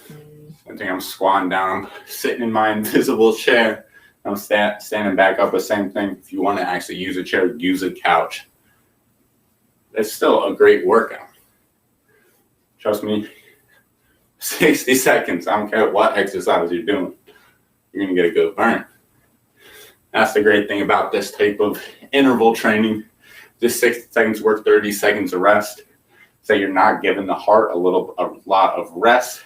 I think I'm squatting down. I'm sitting in my invisible chair. I'm standing back up. The same thing. If you want to actually use a chair, use a couch. It's still a great workout. Trust me. 60 seconds. I don't care what exercise you're doing. You're going to get a good burn. That's the great thing about this type of interval training. Just 60 seconds work, 30 seconds of rest. So you're not giving the heart a lot of rest.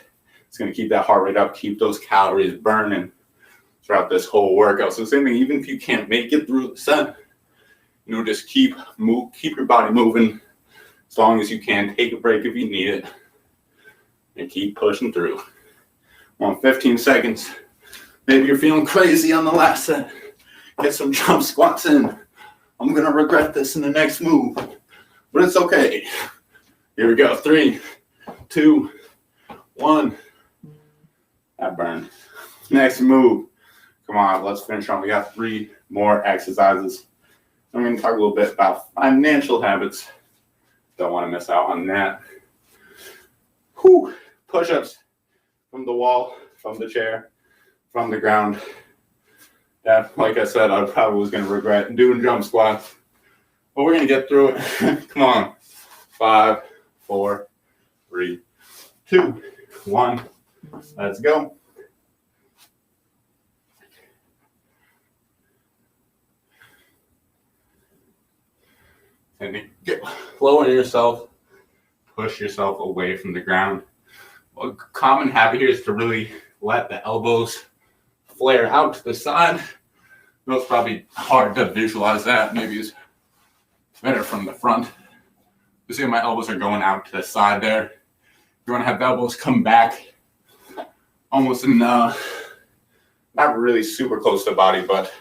It's going to keep that heart rate up, keep those calories burning throughout this whole workout. So same thing, even if you can't make it through the set, just keep your body moving as long as you can. Take a break if you need it, and keep pushing through. 15 seconds. Maybe you're feeling crazy on the last set. Get some jump squats in. I'm going to regret this in the next move, but it's okay. Here we go. 3, 2, 1. That burned. Next move. Come on, let's finish on. We got 3 more exercises. I'm going to talk a little bit about financial habits. Don't want to miss out on that. Push-ups from the wall, from the chair, from the ground. That, like I said, I probably was going to regret doing jump squats. But we're going to get through it. Come on. 5, 4, 3, 2, 1. Let's go. And lower yourself. Push yourself away from the ground. A common habit here is to really let the elbows flare out to the side. It's probably hard to visualize that. Maybe it's better from the front. You see my elbows are going out to the side there. You want to have the elbows come back almost in, not really super close to the body, but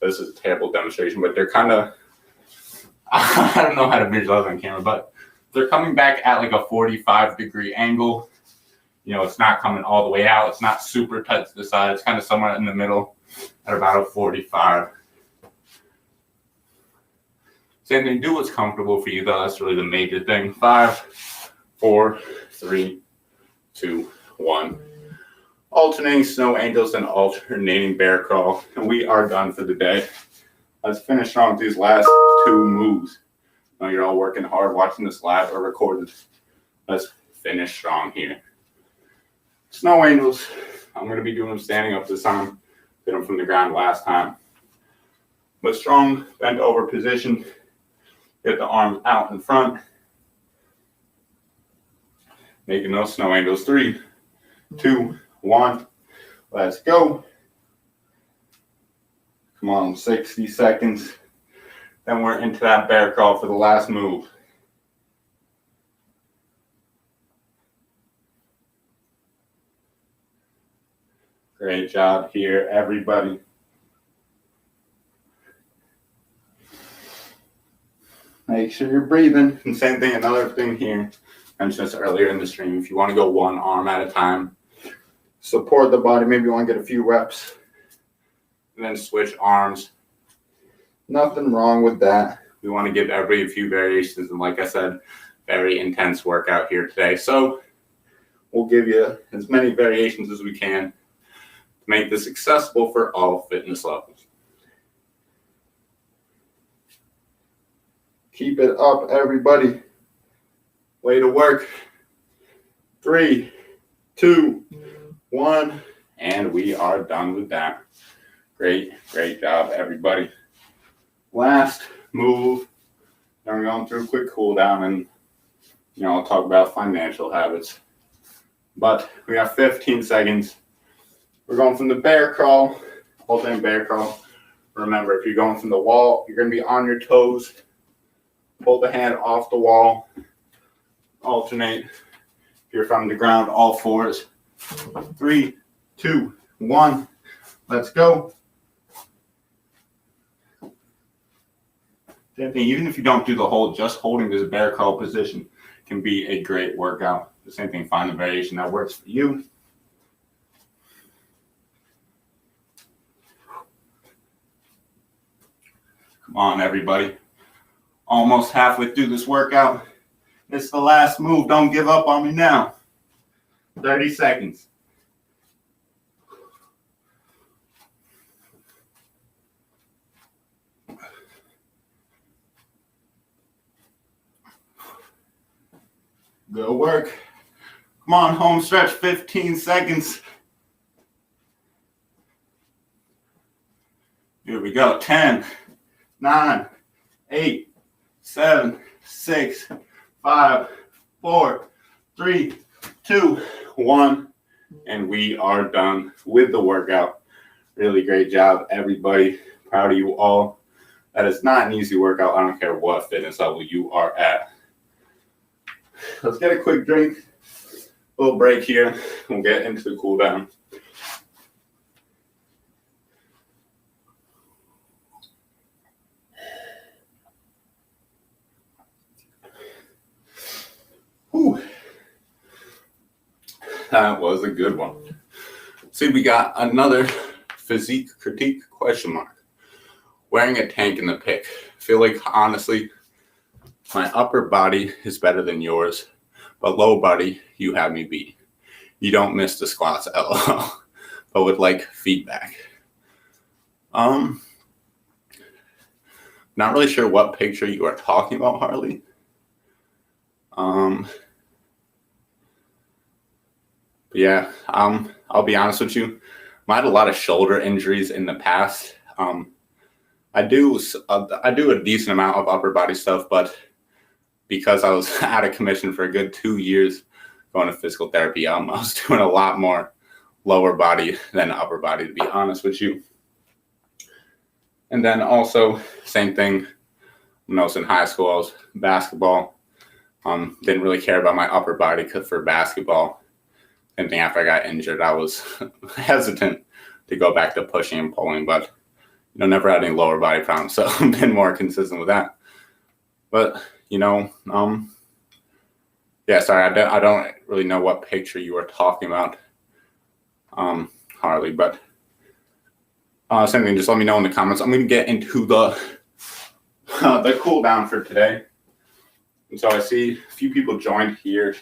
this is a terrible demonstration, but they're kind of, I don't know how to visualize on camera, but they're coming back at like a 45-degree angle. It's not coming all the way out. It's not super tight to the side. It's kind of somewhere in the middle at about a 45. Same thing, do what's comfortable for you though. That's really the major thing. 5, 4, 3, 2, 1. Alternating snow angels and alternating bear crawl. And we are done for the day. Let's finish strong with these last 2 moves. I know you're all working hard watching this live or recorded. Let's finish strong here. Snow angels. I'm going to be doing them standing up this time. Did them from the ground last time. But strong, bent over position. Get the arms out in front. Making those snow angels. 3, 2, 1. Let's go. Come on, 60 seconds. Then we're into that bear crawl for the last move. Great job here, everybody. Make sure you're breathing. And same thing, another thing here, I mentioned this earlier in the stream, if you want to go one arm at a time, support the body, maybe you want to get a few reps, and then switch arms. Nothing wrong with that. We want to give everybody a few variations, and like I said, very intense workout here today. So we'll give you as many variations as we can to make this accessible for all fitness levels. Keep it up, everybody. Way to work. 3, 2, 1, and we are done with that. Great job, everybody. Last move. Then we're going through a quick cool down, and I'll talk about financial habits. But we got 15 seconds. We're going from the bear crawl, alternating bear crawl. Remember, if you're going from the wall, you're going to be on your toes. Pull the hand off the wall. Alternate. If you're from the ground, all fours. 3, 2, 1. Let's go. Same thing, even if you don't do the hold, just holding this bear crawl position can be a great workout. The same thing, find the variation that works for you. Come on, everybody. Almost halfway through this workout. This is the last move. Don't give up on me now. 30 seconds. Good work. Come on, home stretch, 15 seconds. Here we go. 10, 9, 8, 7, 6, 5, 4, 3, 2, 1. And we are done with the workout. Really great job, everybody. Proud of you all. That is not an easy workout. I don't care what fitness level you are at. Let's get a quick drink, a little break here. We'll get into the cool down. Whew. That was a good one. See, we got another physique critique question mark. Wearing a tank in the pic. I feel like, honestly, my upper body is better than yours, but low body, you have me beat. You don't miss the squats, LOL, but with like feedback. Not really sure what picture you are talking about, Harley. But yeah, I'll be honest with you. I had a lot of shoulder injuries in the past. I do a decent amount of upper body stuff, but because I was out of commission for a good 2 years going to physical therapy, I was doing a lot more lower body than upper body, to be honest with you. And then also, same thing, when I was in high school, I was basketball. Didn't really care about my upper body for basketball. Same thing after I got injured, I was hesitant to go back to pushing and pulling, but never had any lower body problems, so I've been more consistent with that. But yeah, sorry, I don't really know what picture you were talking about, Harley, but same thing, just let me know in the comments. I'm going to get into the the cool down for today. And so I see a few people joined here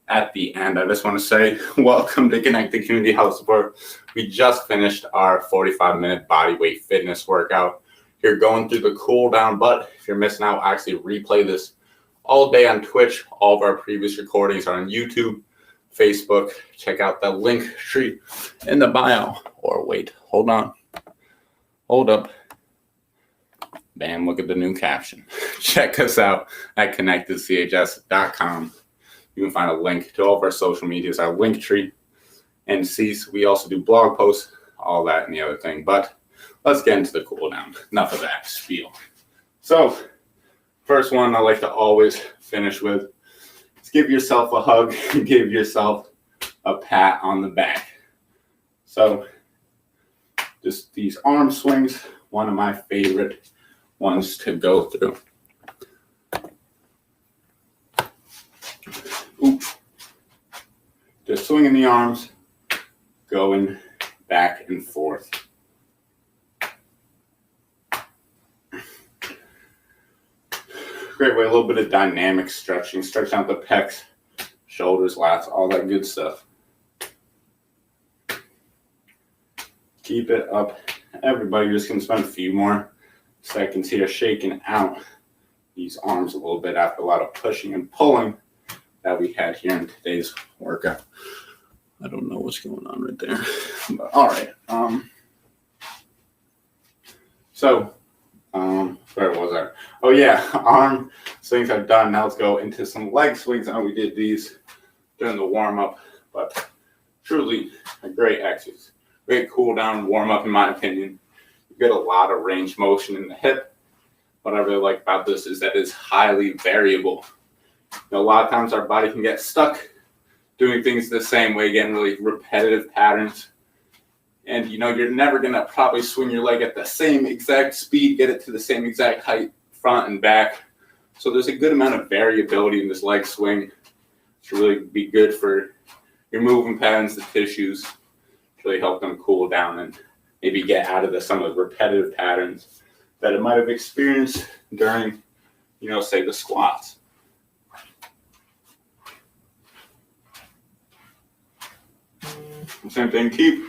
at the end. I just want to say welcome to Connected Community Health Support. We just finished our 45-minute bodyweight fitness workout. You're going through the cool down, but if you're missing out, actually replay this all day on Twitch. All of our previous recordings are on YouTube, Facebook. Check out the link tree in the bio. Or wait, hold on. Hold up. Bam, look at the new caption. Check us out at connectedchs.com. You can find a link to all of our social medias, our link tree, and see. We also do blog posts, all that and the other thing. But let's get into the cool down. Enough of that spiel. So, first one I like to always finish with is give yourself a hug and give yourself a pat on the back. So, just these arm swings, one of my favorite ones to go through. Ooh. Just swinging the arms, going back and forth. Great way, a little bit of dynamic stretching, stretching out the pecs, shoulders, lats, all that good stuff. Keep it up. Everybody, just going to spend a few more seconds here shaking out these arms a little bit after a lot of pushing and pulling that we had here in today's workout. I don't know what's going on right there. But, all right. Where was I? Oh, yeah. Arm swings are done. Now let's go into some leg swings. I know we did these during the warm-up, but truly a great exercise. Great cool down warm-up, in my opinion. You get a lot of range motion in the hip. What I really like about this is that it's highly variable. You know, a lot of times our body can get stuck doing things the same way, getting really repetitive patterns. And, you know, you're never going to probably swing your leg at the same exact speed, get it to the same exact height, front and back. So there's a good amount of variability in this leg swing to really be good for your movement patterns, the tissues, to really help them cool down and maybe get out of some of the repetitive patterns that it might have experienced during, you know, say the squats. Same thing, keep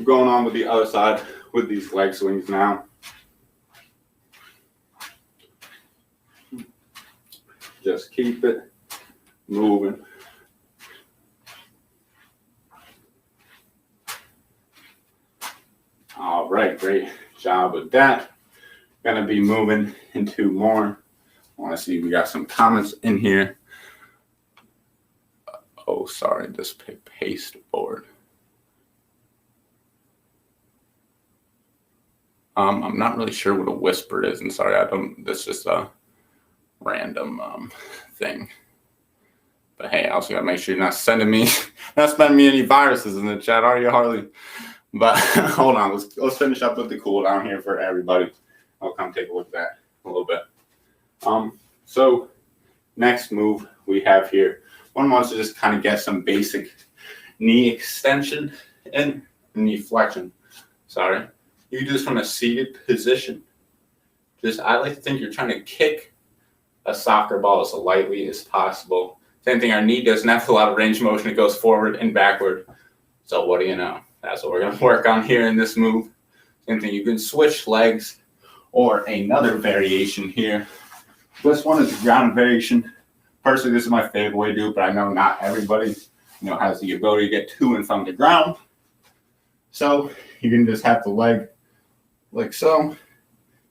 going on with the other side with these leg swings now. Just keep it moving. All right, great job with that. Gonna be moving into more. I want to see, we got some comments in here. Oh, sorry, this paste board. I'm not really sure what a whisper is, and sorry, that's just a random thing. But hey, I also gotta make sure you're not sending me any viruses in the chat, are you, Harley? But hold on, let's finish up with the cool down here for everybody. I'll come take a look at that a little bit. So next move we have here, one wants to just kind of get some basic knee extension and knee flexion. Sorry. You do this from a seated position. I like to think you're trying to kick a soccer ball as lightly as possible. Same thing, our knee doesn't have a lot of range of motion. It goes forward and backward. So what do you know? That's what we're going to work on here in this move. Same thing, you can switch legs or another variation here. This one is a ground variation. Personally, this is my favorite way to do it, but I know not everybody, has the ability to get to and from the ground. So you can just have the leg like so.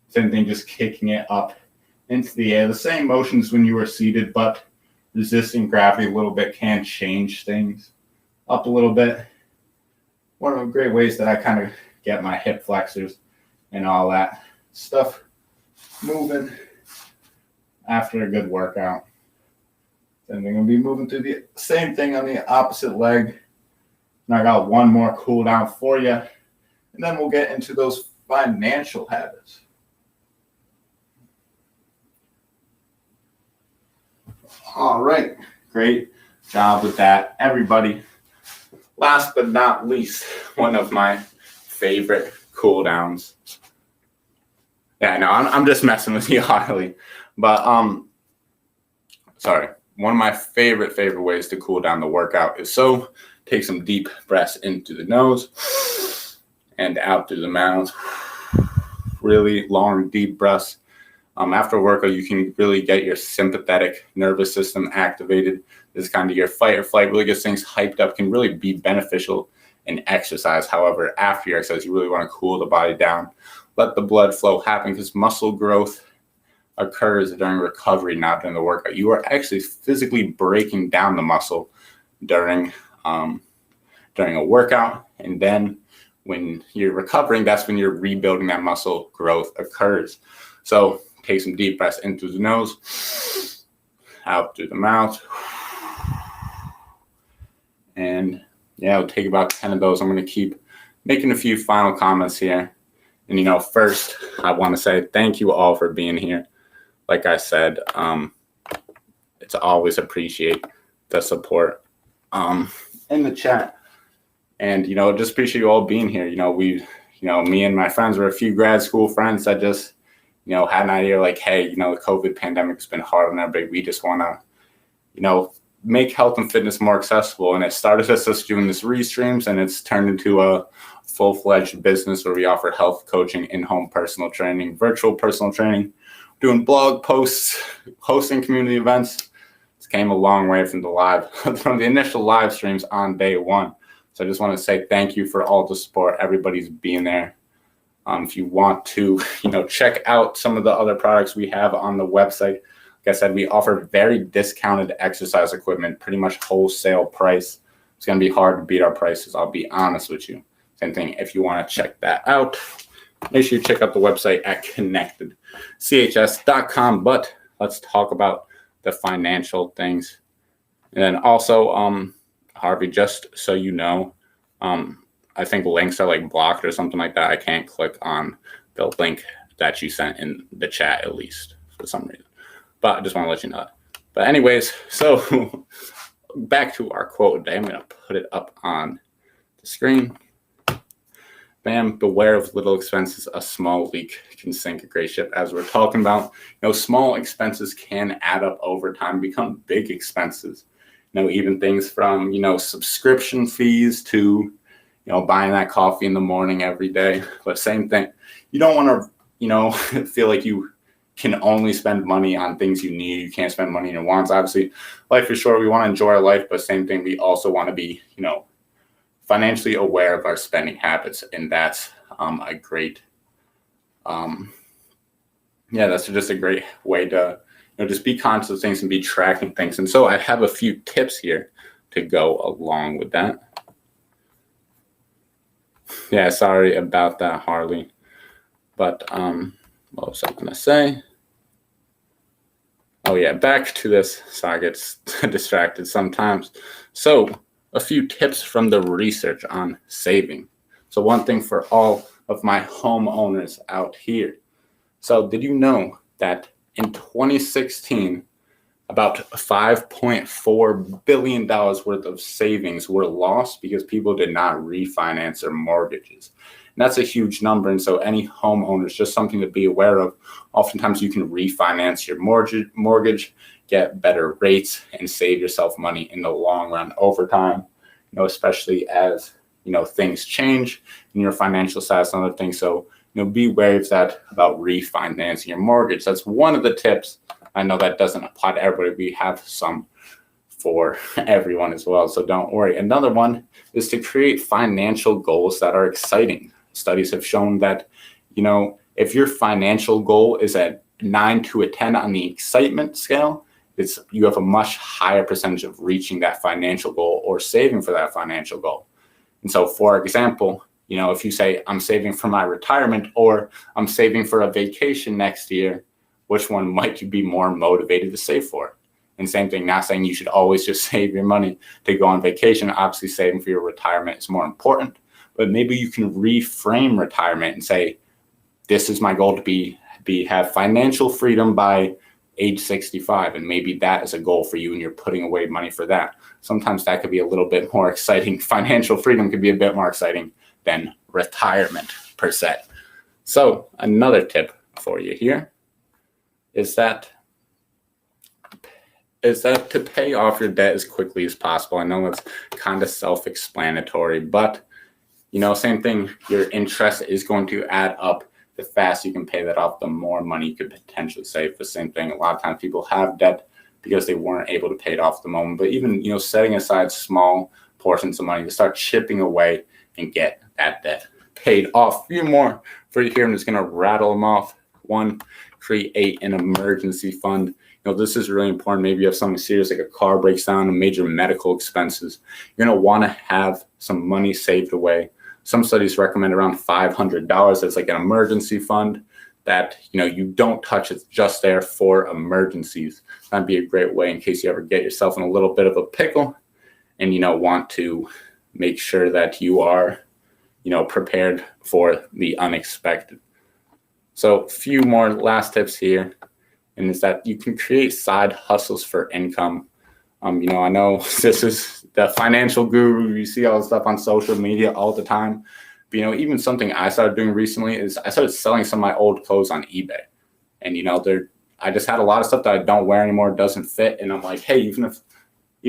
Same thing, just kicking it up into the air. The same motions when you were seated, but resisting gravity a little bit can change things up a little bit. One of the great ways that I kind of get my hip flexors and all that stuff moving after a good workout. Then we're going to be moving through the same thing on the opposite leg. And I got one more cool down for you. And then we'll get into those financial habits. All right. Great job with that, everybody. Last but not least, one of my favorite cool downs. Yeah, no, I'm just messing with you, Harley. But sorry. One of my favorite ways to cool down the workout is take some deep breaths into the nose and out through the mouth. Really long, deep breaths. After a workout, you can really get your sympathetic nervous system activated. This is kind of your fight or flight, really gets things hyped up, can really be beneficial in exercise. However, after your exercise, you really want to cool the body down. Let the blood flow happen, because muscle growth occurs during recovery, not during the workout. You are actually physically breaking down the muscle during a workout, and then when you're recovering, that's when you're rebuilding that muscle growth occurs. So take some deep breaths in through the nose, out through the mouth. And yeah, it'll take about 10 of those. I'm going to keep making a few final comments here. And, first, I want to say thank you all for being here. Like I said, it's always appreciate the support in the chat. And, just appreciate you all being here. Me and my friends were a few grad school friends that just, had an idea like, hey, the COVID pandemic has been hard on everybody. We just want to, make health and fitness more accessible. And it started as us doing this restreams, and it's turned into a full-fledged business where we offer health coaching, in-home personal training, virtual personal training, doing blog posts, hosting community events. This came a long way from the initial live streams on day one. So I just want to say thank you for all the support. Everybody's being there. If you want to, check out some of the other products we have on the website. Like I said, we offer very discounted exercise equipment, pretty much wholesale price. It's going to be hard to beat our prices, I'll be honest with you. Same thing, if you want to check that out, make sure you check out the website at connectedchs.com. But let's talk about the financial things. And then also, Harvey, just so you know, I think links are like blocked or something like that. I can't click on the link that you sent in the chat, at least for some reason. But I just want to let you know that. But anyways, so back to our quote today. I'm going to put it up on the screen. Bam, beware of little expenses. A small leak can sink a great ship. As we're talking about, small expenses can add up over time, become big expenses. Even things from, subscription fees to, buying that coffee in the morning every day. But same thing. You don't want to, feel like you can only spend money on things you need. You can't spend money on your wants. Obviously, life is short. We want to enjoy our life, but same thing. We also want to be, financially aware of our spending habits. And that's a great, that's just a great way to, just be conscious of things and be tracking things. And so I have a few tips here to go along with that. Yeah, sorry about that, Harley. But what was I going to say? Oh, yeah, back to this. So I get distracted sometimes. So a few tips from the research on saving. So one thing for all of my homeowners out here. So did you know that in 2016, about $5.4 billion worth of savings were lost because people did not refinance their mortgages? And that's a huge number. And so any homeowners, just something to be aware of. Oftentimes you can refinance your mortgage, get better rates, and save yourself money in the long run over time, especially as, things change in your financial status and other things. So, be wary of that about refinancing your mortgage. That's one of the tips. I know that doesn't apply to everybody. We have some for everyone as well. So don't worry. Another one is to create financial goals that are exciting. Studies have shown that, if your financial goal is at 9 to a 10 on the excitement scale, you have a much higher percentage of reaching that financial goal or saving for that financial goal. And so, for example, if you say I'm saving for my retirement or I'm saving for a vacation next year, which one might you be more motivated to save for? And same thing, not saying you should always just save your money to go on vacation. Obviously, saving for your retirement is more important, but maybe you can reframe retirement and say, this is my goal to have financial freedom by age 65. And maybe that is a goal for you and you're putting away money for that. Sometimes that could be a little bit more exciting. Financial freedom could be a bit more exciting than retirement per se. So another tip for you here is that to pay off your debt as quickly as possible. I know it's kind of self-explanatory, but same thing, your interest is going to add up. The faster you can pay that off, the more money you could potentially save. The same thing, a lot of times people have debt because they weren't able to pay it off at the moment. But even, setting aside small portions of money to start chipping away and get that debt paid off. A few more for you here. I'm just going to rattle them off. 1, create an emergency fund. This is really important. Maybe you have something serious like a car breaks down and major medical expenses. You're going to want to have some money saved away. Some studies recommend around $500 as like an emergency fund that, you don't touch. It's just there for emergencies. That'd be a great way in case you ever get yourself in a little bit of a pickle and, want to make sure that you are, prepared for the unexpected. So a few more last tips here, and is that you can create side hustles for income. I know this is the financial guru. You see all the stuff on social media all the time. But, even something I started doing recently is I started selling some of my old clothes on eBay. And, I just had a lot of stuff that I don't wear anymore, doesn't fit. And I'm like, hey, even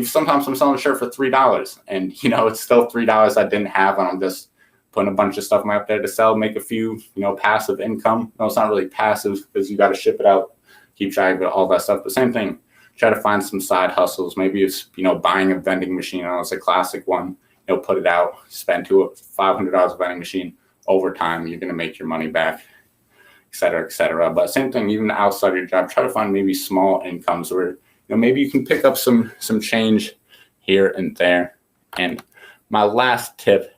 sometimes I'm selling a shirt for $3 and, it's still $3 I didn't have. And I'm just putting a bunch of stuff up there to sell, make a few, passive income. No, it's not really passive because you got to ship it out, keep track of it, all that stuff. The same thing. Try to find some side hustles. Maybe it's, buying a vending machine. It's a classic one. Put it out, spend $500 a vending machine. Over time, you're going to make your money back, et cetera, et cetera. But same thing, even outside of your job, try to find maybe small incomes where, maybe you can pick up some change here and there. And my last tip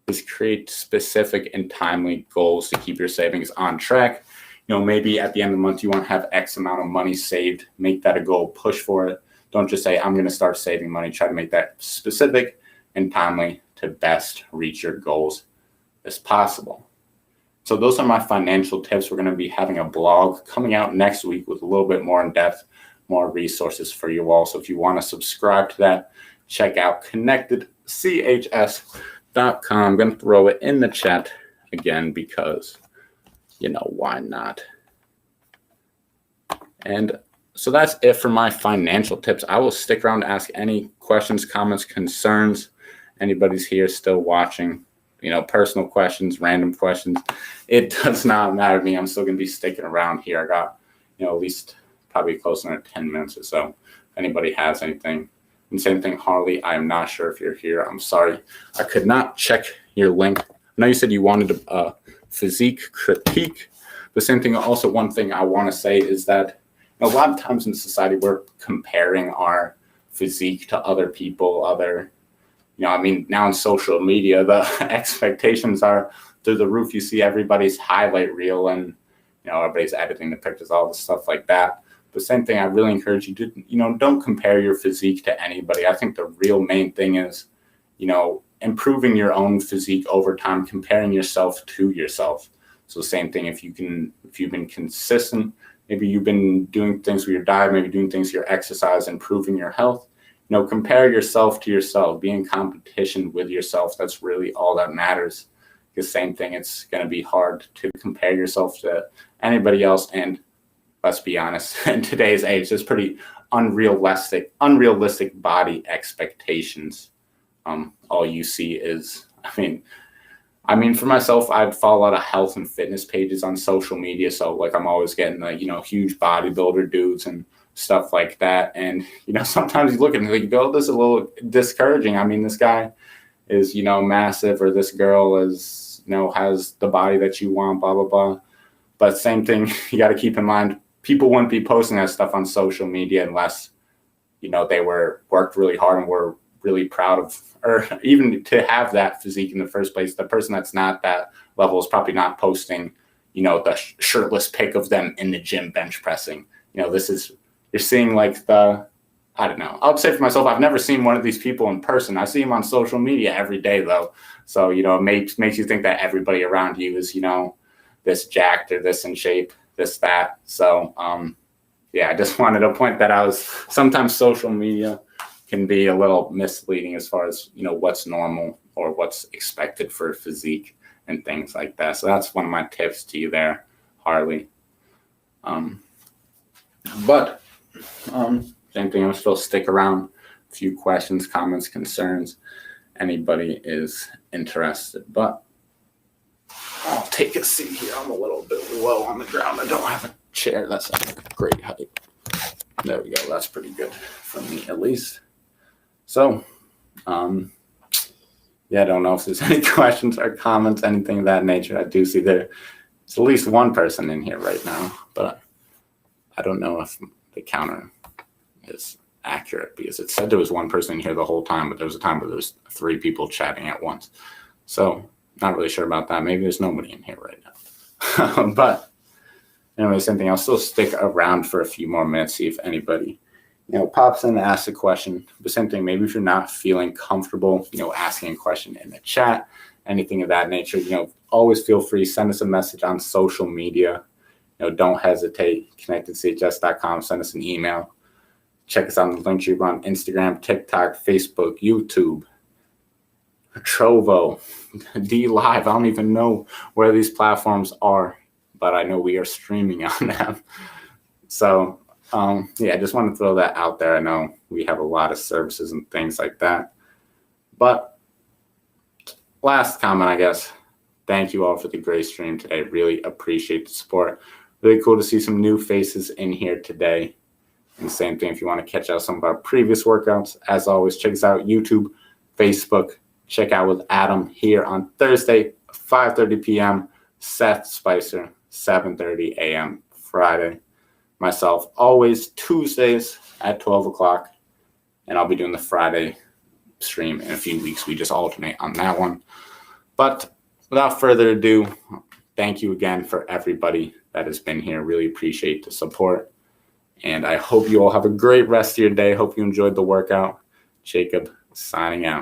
is create specific and timely goals to keep your savings on track. Maybe at the end of the month, you want to have X amount of money saved. Make that a goal. Push for it. Don't just say, I'm going to start saving money. Try to make that specific and timely to best reach your goals as possible. So those are my financial tips. We're going to be having a blog coming out next week with a little bit more in depth, more resources for you all. So if you want to subscribe to that, check out connectedchs.com. I'm going to throw it in the chat again because why not? And so that's it for my financial tips. I will stick around to ask any questions, comments, concerns. Anybody's here still watching, personal questions, random questions. It does not matter to me. I'm still going to be sticking around here. I got, at least probably close to 10 minutes or so. If anybody has anything. And same thing, Harley, I am not sure if you're here. I'm sorry. I could not check your link. I know you said you wanted a physique critique. The same thing, also one thing I want to say is that a lot of times in society, we're comparing our physique to other people, now in social media, the expectations are through the roof. You see everybody's highlight reel and, everybody's editing the pictures, all the stuff like that. But same thing, I really encourage you to, don't compare your physique to anybody. I think the real main thing is, improving your own physique over time, comparing yourself to yourself. So same thing, if you've been consistent, maybe you've been doing things with your diet, maybe doing things with your exercise, improving your health, compare yourself to yourself, be in competition with yourself. That's really all that matters. Because same thing, it's going to be hard to compare yourself to anybody else. And let's be honest, in today's age, there's pretty unrealistic body expectations. All you see is, I mean, for myself, I'd follow a lot of health and fitness pages on social media. So I'm always getting the, huge bodybuilder dudes and stuff like that. And, sometimes you look at it and go, this is a little discouraging. This guy is, massive, or this girl is, has the body that you want, blah, blah, blah. But same thing, you got to keep in mind, people wouldn't be posting that stuff on social media unless, they worked really hard and were really proud of, or even to have that physique in the first place. The person that's not that level is probably not posting, the shirtless pic of them in the gym bench pressing. You're seeing I don't know. I would say for myself, I've never seen one of these people in person. I see them on social media every day though. So, it makes you think that everybody around you is, this jacked or this in shape, this, that. So, I just wanted to point that out. Sometimes social media can be a little misleading as far as, what's normal or what's expected for physique and things like that. So that's one of my tips to you there, Harley. But same thing, I'll still stick around. A few questions, comments, concerns. Anybody is interested. But I'll take a seat here. I'm a little bit low on the ground. I don't have a chair. That's not like a great height. There we go. That's pretty good for me, at least. So, yeah, I don't know if there's any questions or comments, anything of that nature. I do see there's at least one person in here right now, but I don't know if the counter is accurate because it said there was one person in here the whole time, but there was a time where there was 3 people chatting at once. So, not really sure about that. Maybe there's nobody in here right now. But anyway, same thing. I'll still stick around for a few more minutes, see if anybody, pops in and asks a question. But same thing, maybe if you're not feeling comfortable, asking a question in the chat, anything of that nature, always feel free. Send us a message on social media. Don't hesitate. ConnectedCHS.com. Send us an email. Check us out on the link tree on Instagram, TikTok, Facebook, YouTube, Trovo, D Live. I don't even know where these platforms are, but I know we are streaming on them. So, I just want to throw that out there. I know we have a lot of services and things like that. But last comment, I guess. Thank you all for the great stream today. Really appreciate the support. Really cool to see some new faces in here today. And same thing, if you want to catch out some of our previous workouts, as always, check us out YouTube, Facebook. Check out with Adam here on Thursday, 5:30 p.m. Seth Spicer, 7:30 a.m. Friday. Myself, always Tuesdays at 12 o'clock. And I'll be doing the Friday stream in a few weeks. We just alternate on that one. But without further ado, thank you again for everybody that has been here. Really appreciate the support. And I hope you all have a great rest of your day. Hope you enjoyed the workout. Jacob signing out.